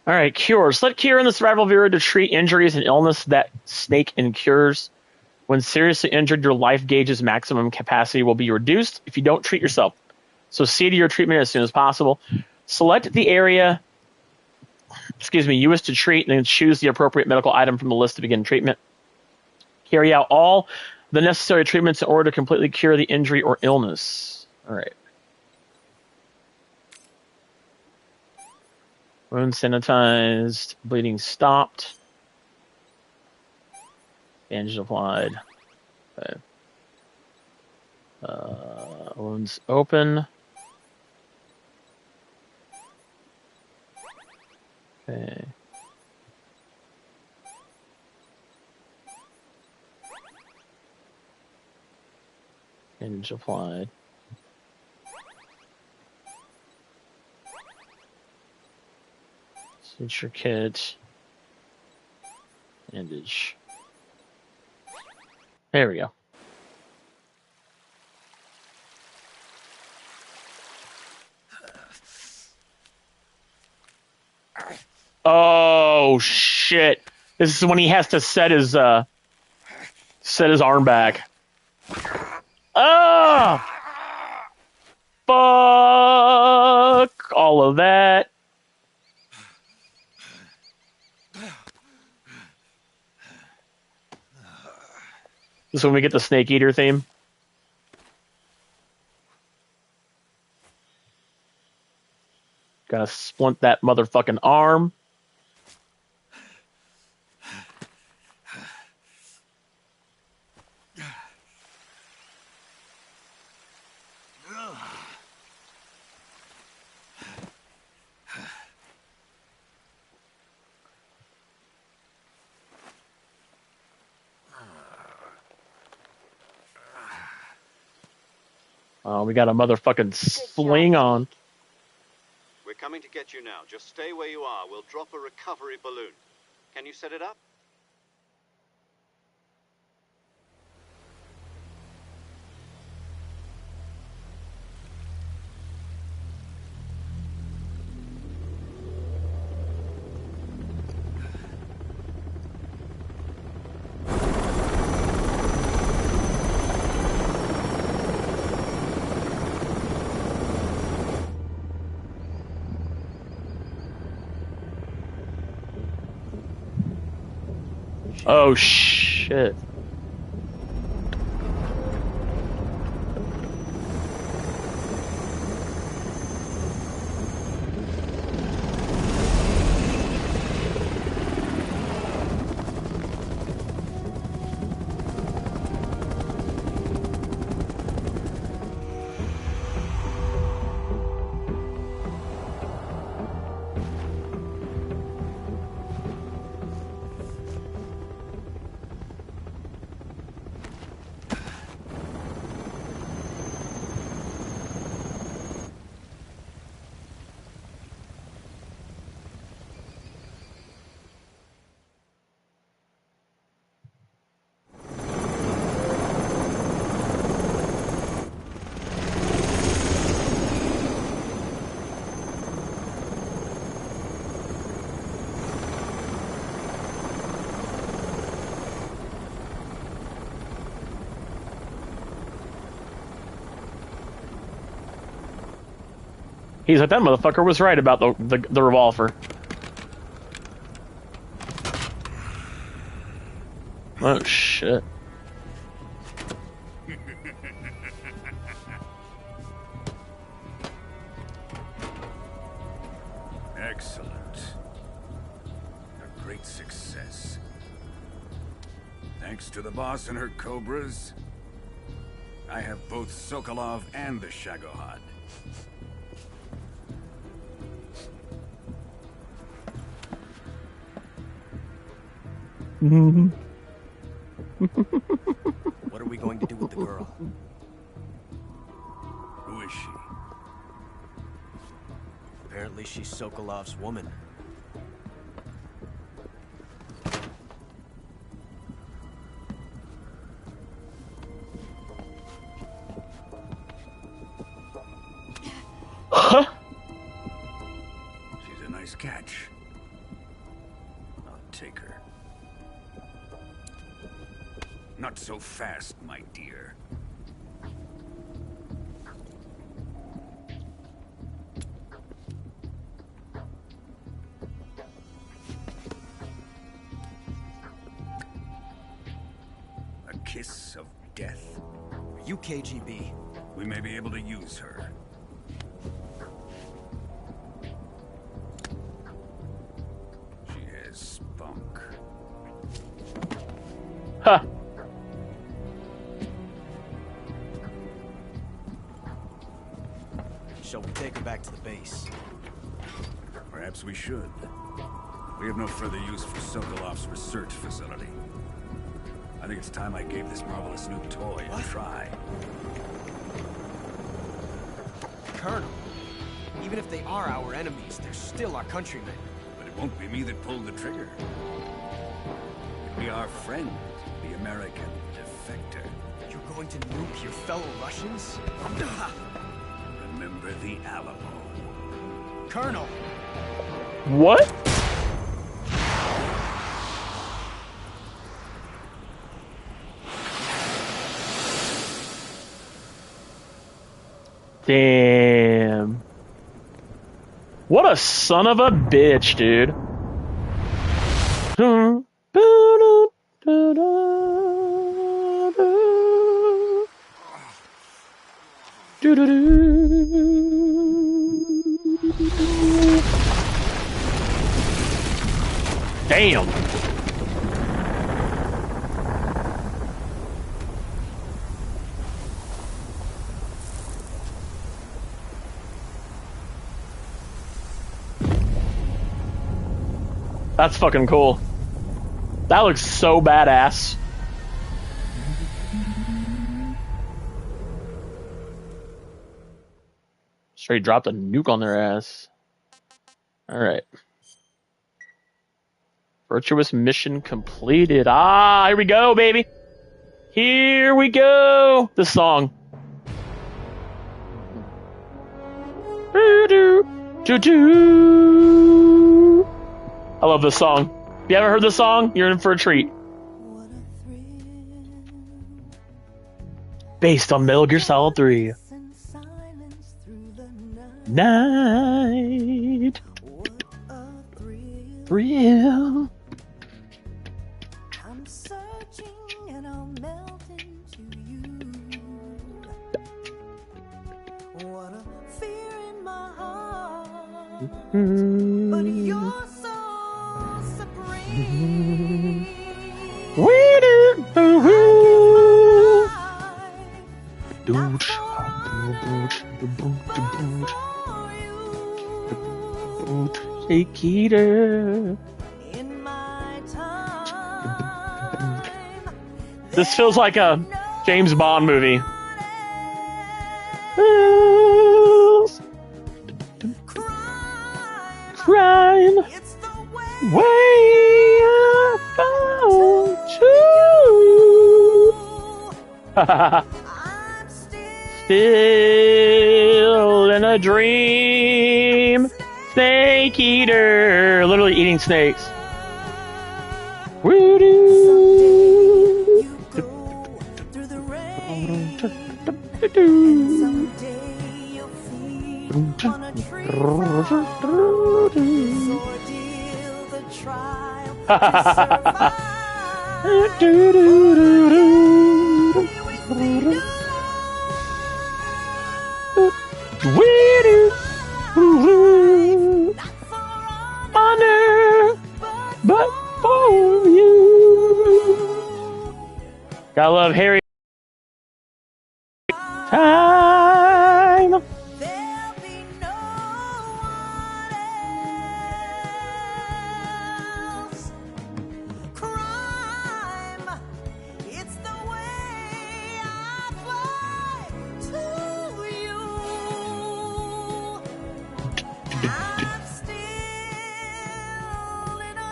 All right, cure. Select cure in the survival viewer to treat injuries and illness that Snake incurs. When seriously injured, your life gauge's maximum capacity will be reduced if you don't treat yourself. So see to your treatment as soon as possible. Select the area, you wish to treat, and then choose the appropriate medical item from the list to begin treatment. Carry out all the necessary treatments in order to completely cure the injury or illness. All right. Wound sanitized. Bleeding stopped. Bandage applied. Okay. Wounds open. Okay. Bandage applied. Suture kit. Bandage. There we go. Oh shit! This is when he has to set his arm back. Ah! Fuck all of that. This is when we get the Snake Eater theme. Gotta splint that motherfucking arm. We got a motherfucking sling on. We're coming to get you now. Just stay where you are. We'll drop a recovery balloon. Can you set it up? Oh shit. He's like, that motherfucker was right about the revolver. Oh shit. Excellent. A great success. Thanks to the boss and her cobras, I have both Sokolov and the Shagohod. What are we going to do with the girl? Who is she? Apparently she's Sokolov's woman. She's a nice catch. caretaker. Not so fast, my dear. A kiss of death? Are you KGB? We may be able to use her. She has spunk. Huh. Shall we take her back to the base? Perhaps we should. We have no further use for Sokolov's research facility. I think it's time I gave this marvelous new toy a try. Colonel, even if they are our enemies, they're still our countrymen. But it won't be me that pulled the trigger. It'll be our friend, the American defector. You're going to nuke your fellow Russians? Remember the Alamo. Colonel! What? Damn. What a son of a bitch, dude. Damn. That's fucking cool. That looks so badass. Straight dropped a nuke on their ass. Alright. Virtuous mission completed. Ah, here we go, baby. Here we go. The song. I love this song. If you haven't heard this song, you're in for a treat. Based on Metal Gear Solid 3. Night. Thrill. I'm searching and I'll melt into you. What a fear in my heart. But you're so supreme. Hey, Keter. This feels like a James Bond movie. Crime. Way I found you. Still in a dream. Snake eater. Literally eating snakes. Honor, but for you. Gotta love Harry. Time.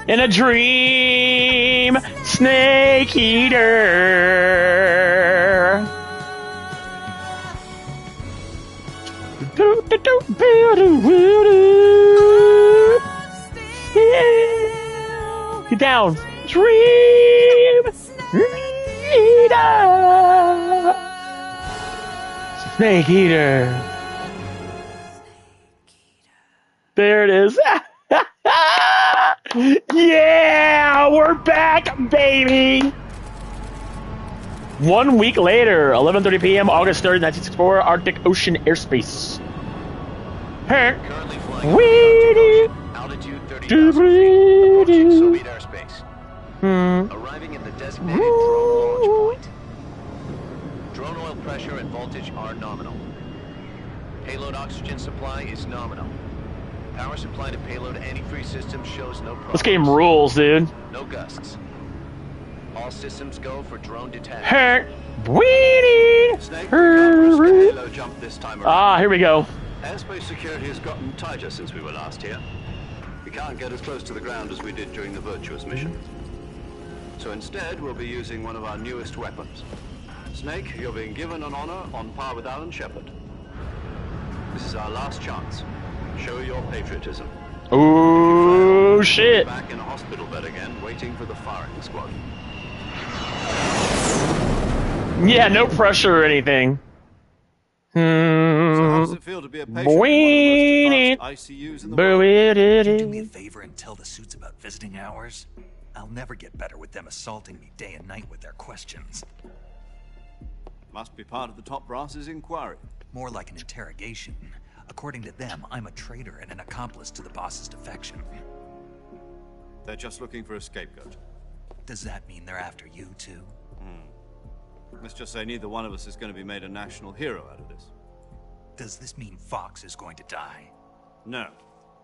In a dream, snake eater. Get down. Dream Eater. Snake Eater. There it is. Yeah, we're back, baby. 1 week later, 11:30 p.m., August 3rd, 1964, Arctic Ocean airspace. Currently flying altitude 30,000 feet, approaching Soviet airspace. Arriving at the designated drone launch point. Drone oil pressure and voltage are nominal. Payload oxygen supply is nominal. Power supply to payload antifreeze system shows no problem. This game rules, dude. No gusts. All systems go for drone detachment. Snake, Halo jump this time around. Here we go. Airspace security has gotten tighter since we were last here. We can't get as close to the ground as we did during the Virtuous mission. So instead, we'll be using one of our newest weapons. Snake, you're being given an honor on par with Alan Shepard. This is our last chance. Show your patriotism. Oh shit! Back in a hospital bed again, waiting for the firing squad. Yeah, no pressure or anything. So how does it feel to be a patient in one of the most advanced ICUs in the world? Could you do me a favor and tell the suits about visiting hours? I'll never get better with them assaulting me day and night with their questions. Must be part of the top brass's inquiry. More like an interrogation. According to them, I'm a traitor and an accomplice to the boss's defection. They're just looking for a scapegoat. Does that mean they're after you, too? Let's just say neither one of us is going to be made a national hero out of this. Does this mean Fox is going to die? No.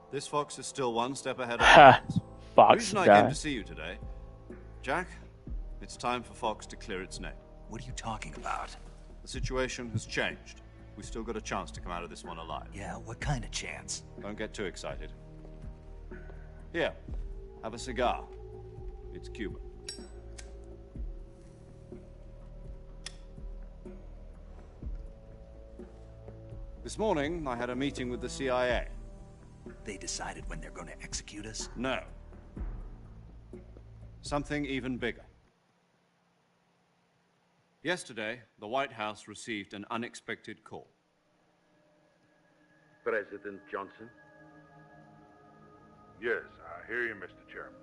This Fox is still one step ahead of us. Fox The reason I came to see you today, Jack, it's time for Fox to clear its name. What are you talking about? The situation has changed. We've still got a chance to come out of this one alive. Yeah, what kind of chance? Don't get too excited. Here, have a cigar. It's Cuban. This morning, I had a meeting with the CIA. They decided when they're going to execute us? No. Something even bigger. Yesterday, the White House received an unexpected call. President Johnson? Yes, I hear you, Mr. Chairman.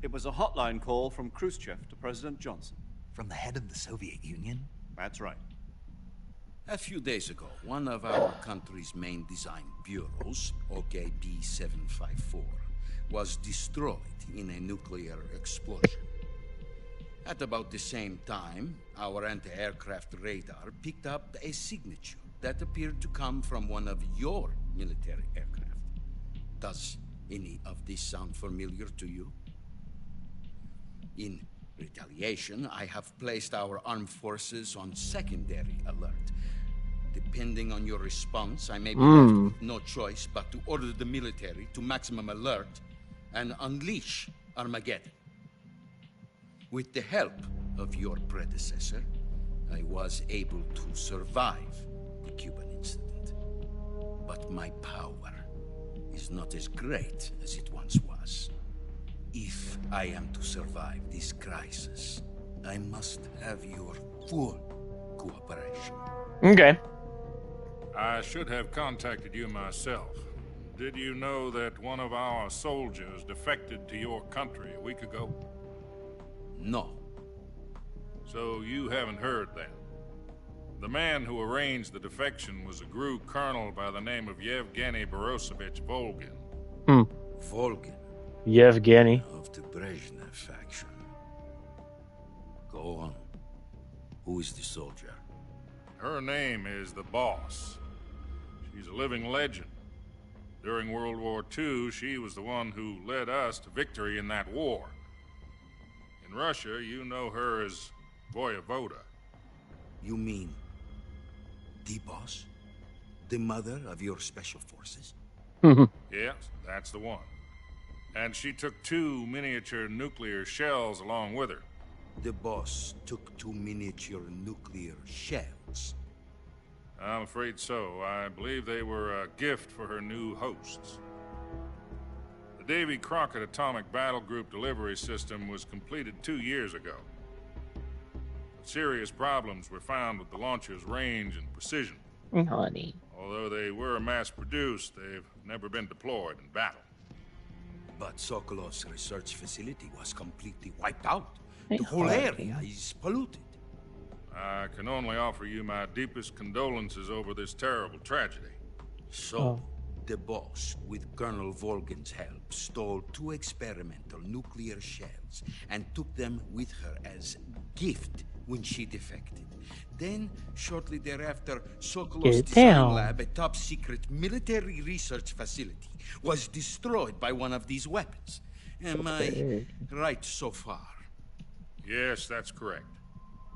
It was a hotline call from Khrushchev to President Johnson. From the head of the Soviet Union? That's right. A few days ago, one of our country's main design bureaus, OKB-754, was destroyed in a nuclear explosion. At about the same time, our anti-aircraft radar picked up a signature that appeared to come from one of your military aircraft. Does any of this sound familiar to you? In retaliation, I have placed our armed forces on secondary alert. Depending on your response, I may be left with no choice but to order the military to maximum alert and unleash Armageddon. With the help of your predecessor, I was able to survive the Cuban incident. But my power is not as great as it once was. If I am to survive this crisis, I must have your full cooperation. Okay. I should have contacted you myself. Did you know that one of our soldiers defected to your country a week ago? No. So you haven't heard then. The man who arranged the defection was a GRU colonel by the name of Yevgeny Borosovich Volgin. Volgin? Yevgeny. Of the Brezhnev faction. Go on. Who is the soldier? Her name is the Boss. She's a living legend. During World War II, she was the one who led us to victory in that war. In Russia, you know her as Voyevoda. You mean the Boss? The mother of your special forces? Yes, that's the one. And she took 2 miniature nuclear shells along with her. The Boss took 2 miniature nuclear shells. I'm afraid so. I believe they were a gift for her new hosts. The Davy Crockett Atomic Battle Group delivery system was completed 2 years ago. Serious problems were found with the launcher's range and precision. Honey. Although they were mass-produced, they've never been deployed in battle. But Sokolov's research facility was completely wiped out. The whole area is polluted. I can only offer you my deepest condolences over this terrible tragedy. So, the boss, with Colonel Volgin's help, stole 2 experimental nuclear shells and took them with her as gift when she defected. Then, shortly thereafter, Sokolov's design lab, a top-secret military research facility, was destroyed by one of these weapons. Am I right so far? Yes, that's correct.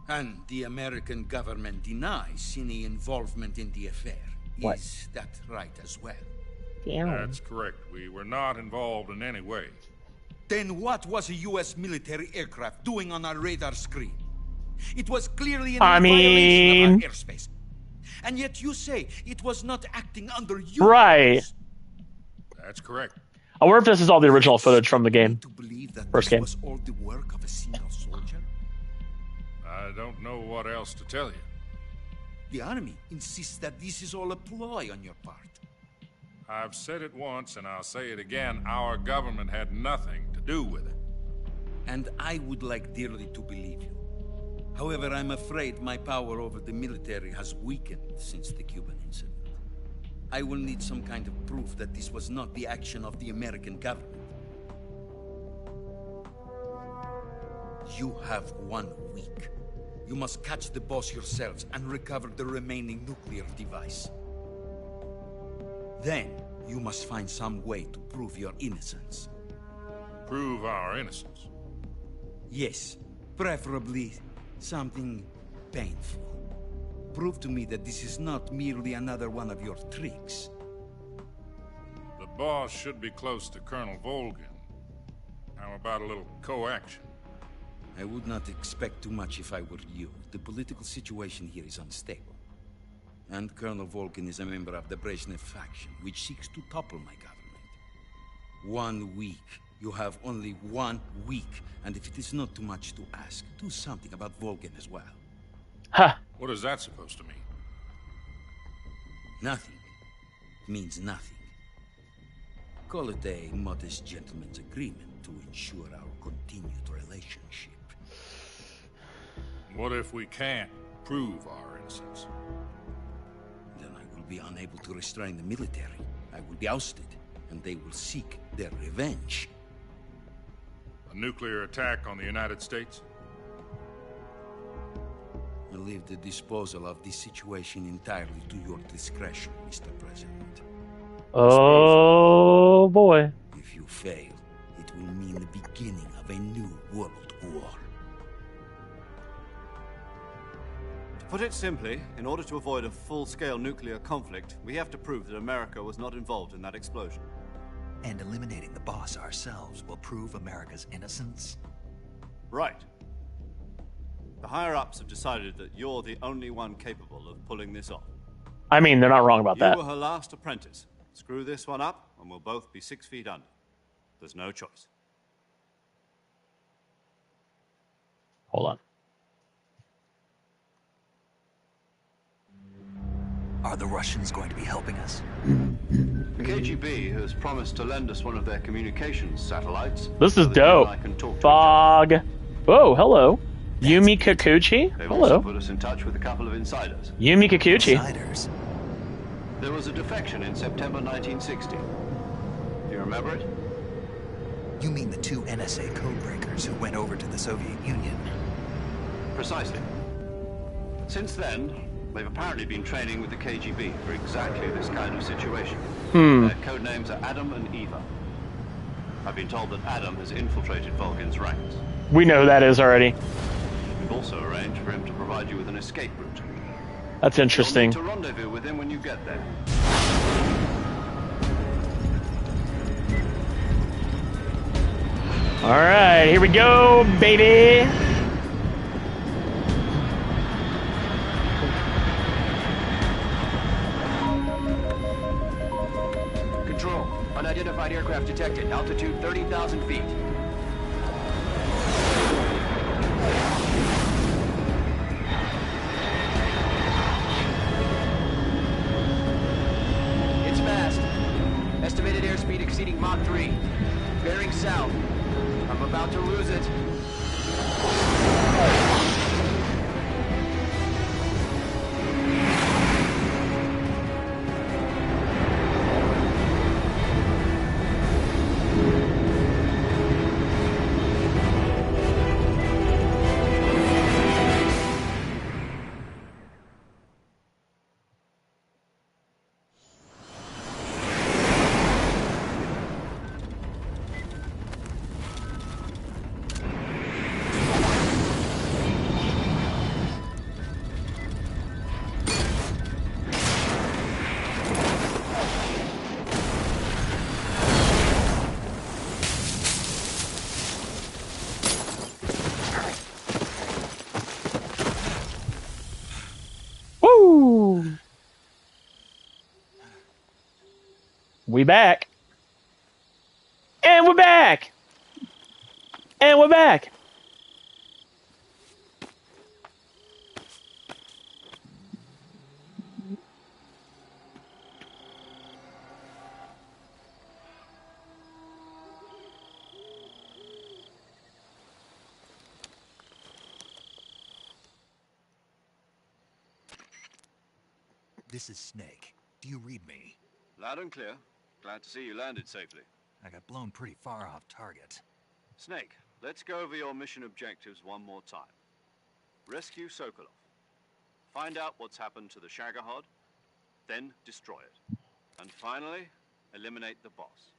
And the American government denies any involvement in the affair. What? Is that right as well? Damn. That's correct. We were not involved in any way. Then what was a U.S. military aircraft doing on our radar screen? It was clearly an violation of our airspace. And yet you say it was not acting under your rules. That's correct. I wonder if this is all the original footage from the game. To believe that First this game. was all the work of a single soldier? I don't know what else to tell you. The army insists that this is all a ploy on your part. I've said it once and I'll say it again. Our government had nothing to do with it. And I would like dearly to believe you. However, I'm afraid my power over the military has weakened since the Cuban incident. I will need some kind of proof that this was not the action of the American government. You have 1 week. You must catch the boss yourselves and recover the remaining nuclear device. Then, you must find some way to prove your innocence. Prove our innocence? Yes, preferably something painful. Prove to me that this is not merely another one of your tricks. The boss should be close to Colonel Volgin. How about a little co-action? I would not expect too much if I were you. The political situation here is unstable. And Colonel Volgin is a member of the Brezhnev faction, which seeks to topple my government. 1 week. You have only 1 week. And if it is not too much to ask, do something about Volgin as well. Ha! What is that supposed to mean? Nothing. It means nothing. Call it a modest gentleman's agreement to ensure our continued relationship. What if we can't prove our innocence? Then I will be unable to restrain the military. I will be ousted, and they will seek their revenge. A nuclear attack on the United States? I leave the disposal of this situation entirely to your discretion, Mr. President. Oh boy. If you fail, it will mean the beginning of a new world war. To put it simply, in order to avoid a full-scale nuclear conflict, we have to prove that America was not involved in that explosion. And eliminating the boss ourselves will prove America's innocence? Right. The higher-ups have decided that you're the only one capable of pulling this off. I mean, they're not wrong about that. You were her last apprentice. Screw this one up, and we'll both be 6 feet under. There's no choice. Hold on. Are the Russians going to be helping us? The KGB has promised to lend us one of their communications satellites. This is so that you and dope. I can talk to Fog. Oh, hello. Yumi Kikuchi. They've Hello. also put us in touch with a couple of insiders. Yumi Kikuchi. Insiders? There was a defection in September 1960. Do you remember it? You mean the 2 NSA codebreakers who went over to the Soviet Union? Precisely. Since then, they've apparently been training with the KGB for exactly this kind of situation. Their code names are Adam and Eva. I've been told that Adam has infiltrated Volgin's ranks. We know who that is already. We've also arranged for him to provide you with an escape route. That's interesting. You'll need to rendezvous with him when you get there. All right, here we go, baby. Control, Unidentified aircraft detected. Altitude 30,000 feet. It's fast. Estimated airspeed exceeding Mach 3. Bearing south. I'm about to lose it. We back. And we're back. And we're back. This is Snake. Do you read me? Loud and clear. Glad to see you landed safely. I got blown pretty far off target. Snake, let's go over your mission objectives one more time. Rescue Sokolov. Find out what's happened to the Shagohod, then destroy it. And finally, eliminate the boss.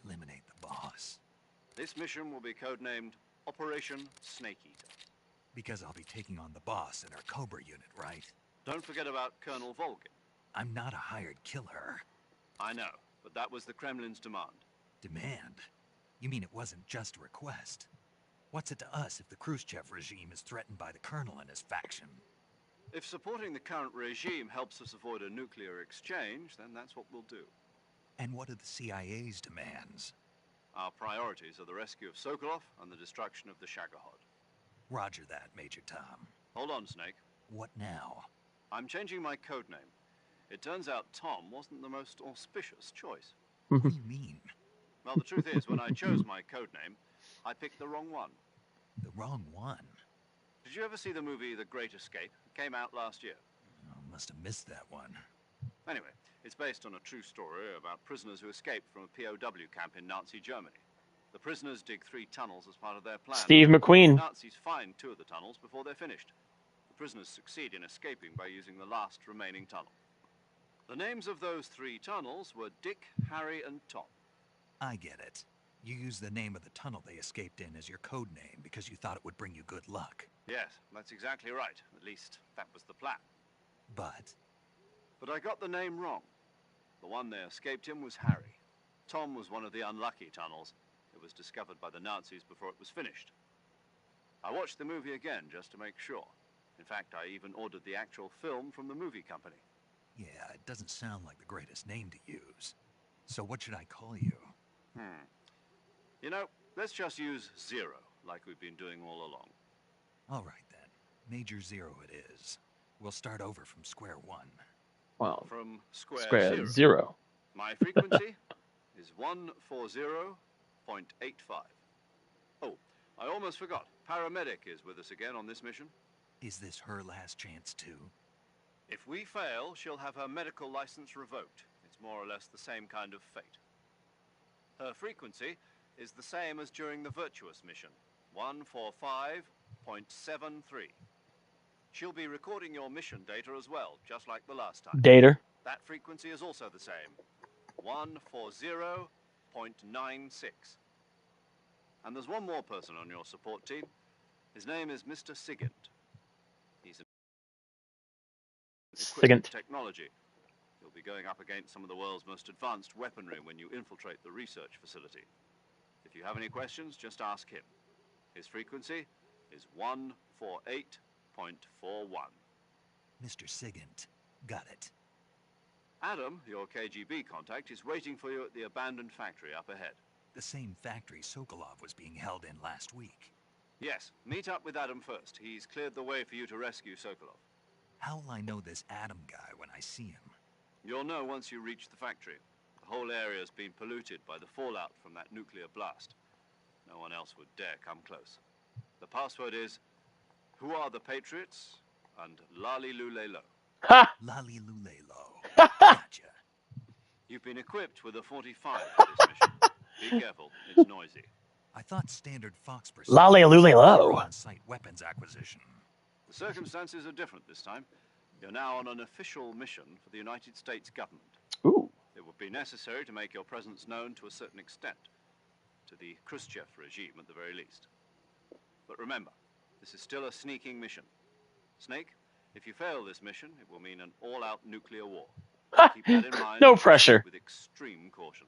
Eliminate the boss. This mission will be codenamed Operation Snake Eater. Because I'll be taking on the boss in our Cobra unit, right? Don't forget about Colonel Volgin. I'm not a hired killer. I know, but that was the Kremlin's demand. Demand? You mean it wasn't just a request? What's it to us if the Khrushchev regime is threatened by the Colonel and his faction? If supporting the current regime helps us avoid a nuclear exchange, then that's what we'll do. And what are the CIA's demands? Our priorities are the rescue of Sokolov and the destruction of the Shagohod. Roger that, Major Tom. Hold on, Snake. What now? I'm changing my codename. It turns out Tom wasn't the most auspicious choice. What do you mean? Well, the truth is, when I chose my codename, I picked the wrong one. The wrong one? Did you ever see the movie The Great Escape? It came out last year. Oh, must have missed that one. Anyway, it's based on a true story about prisoners who escaped from a POW camp in Nazi Germany. The prisoners dig 3 tunnels as part of their plan. Steve McQueen. The Nazis find 2 of the tunnels before they're finished. The prisoners succeed in escaping by using the last remaining tunnel. The names of those 3 tunnels were Dick, Harry, and Tom. I get it. You used the name of the tunnel they escaped in as your code name because you thought it would bring you good luck. Yes, that's exactly right. At least, that was the plan. But I got the name wrong. The one they escaped in was Harry. Tom was one of the unlucky tunnels. It was discovered by the Nazis before it was finished. I watched the movie again just to make sure. In fact, I even ordered the actual film from the movie company. yeah, it doesn't sound like the greatest name to use. So what should I call you? You know, let's just use Zero, like we've been doing all along. All right then. Major Zero it is. We'll start over from square one. Well, From square zero. My frequency is 140.85. Oh, I almost forgot. Paramedic is with us again on this mission. Is this her last chance too? If we fail, she'll have her medical license revoked. It's more or less the same kind of fate. Her frequency is the same as during the Virtuous mission, 145.73. She'll be recording your mission data as well, just like the last time. Data. That frequency is also the same, 140.96. And there's one more person on your support team. His name is Mr. Sigint. He's an equipped with technology. You'll be going up against some of the world's most advanced weaponry when you infiltrate the research facility. If you have any questions, just ask him. His frequency is 148.41. Mr. Sigint. Got it. Adam, your KGB contact, is waiting for you at the abandoned factory up ahead. The same factory Sokolov was being held in last week. Yes, meet up with Adam first. He's cleared the way for you to rescue Sokolov. How will I know this Adam guy when I see him? You'll know once you reach the factory. The whole area's been polluted by the fallout from that nuclear blast. No one else would dare come close. The password is, "Who are the Patriots?" and "Lali Lule Lo." Ha! Lali Lule Lo. Gotcha. You've been equipped with a 45 for this mission. Be careful, it's noisy. I thought standard Fox Lale Lule Lo. on-site weapons acquisition. The circumstances are different this time. You're now on an official mission for the United States government. Ooh. It would be necessary to make your presence known to a certain extent. To the Khrushchev regime, at the very least. But remember, this is still a sneaking mission. Snake, if you fail this mission, it will mean an all-out nuclear war. Keep that in mind. No pressure. With extreme caution.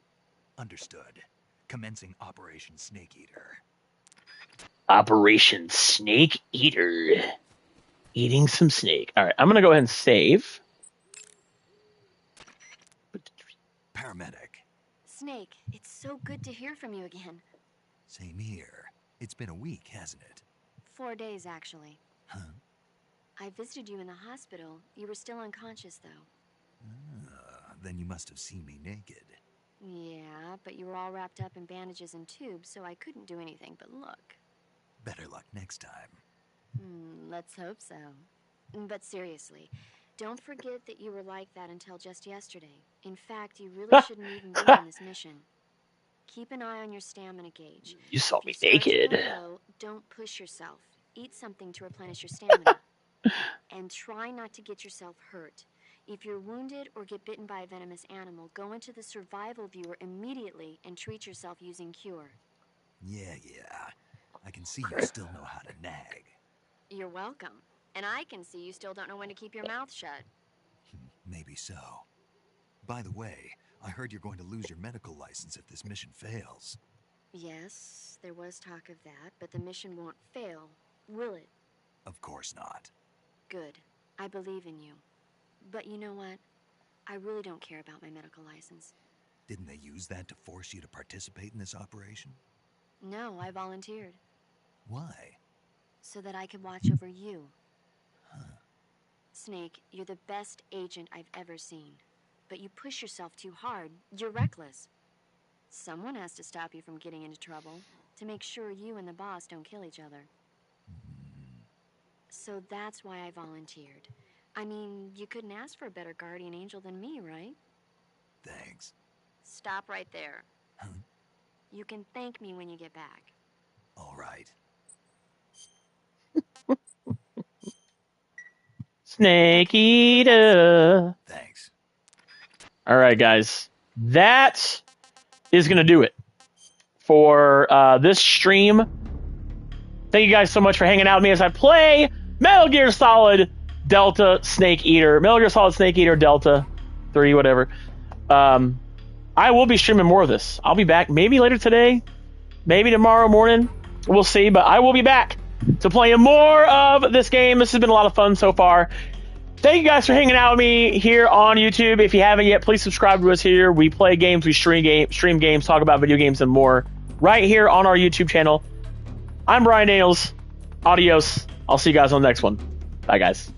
Understood. Commencing Operation Snake Eater. Operation Snake Eater. Eating some snake. All right, I'm going to go ahead and save. Paramedic. Snake, it's so good to hear from you again. Same here. It's been a week, hasn't it? 4 days, actually. Huh? I visited you in the hospital. You were still unconscious, though. Then you must have seen me naked. Yeah, but you were all wrapped up in bandages and tubes, so I couldn't do anything but look. Better luck next time. Let's hope so. But seriously, don't forget that you were like that until just yesterday. In fact, you really shouldn't even be on this mission. Keep an eye on your stamina gauge. You saw If me your stars naked. go low, don't push yourself. Eat something to replenish your stamina. And try not to get yourself hurt. If you're wounded or get bitten by a venomous animal, go into the survival viewer immediately and treat yourself using Cure. Yeah. I can see you still know how to nag. You're welcome. And I can see you still don't know when to keep your mouth shut. Maybe so. By the way, I heard you're going to lose your medical license if this mission fails. Yes, there was talk of that, but the mission won't fail, will it? Of course not. Good. I believe in you. But you know what? I really don't care about my medical license. Didn't they use that to force you to participate in this operation? No, I volunteered. Why? So that I could watch over you. Snake, you're the best agent I've ever seen. But you push yourself too hard. You're reckless. Someone has to stop you from getting into trouble, to make sure you and the boss don't kill each other. So that's why I volunteered. I mean, you couldn't ask for a better guardian angel than me, right? Thanks. Stop right there. You can thank me when you get back. All right. Snake Eater. Thanks. All right, guys. That is going to do it for this stream. Thank you guys so much for hanging out with me as I play Metal Gear Solid Delta Snake Eater. Metal Gear Solid Snake Eater Delta 3, whatever. I will be streaming more of this. I'll be back maybe later today, maybe tomorrow morning. We'll see, but I will be back to playing more of this game. This has been a lot of fun so far. Thank you guys for hanging out with me here on YouTube. If you haven't yet, please subscribe to us here. We play games, we stream games, talk about video games and more right here on our YouTube channel. I'm Brian Daniels. Adios. I'll see you guys on the next one. Bye, guys.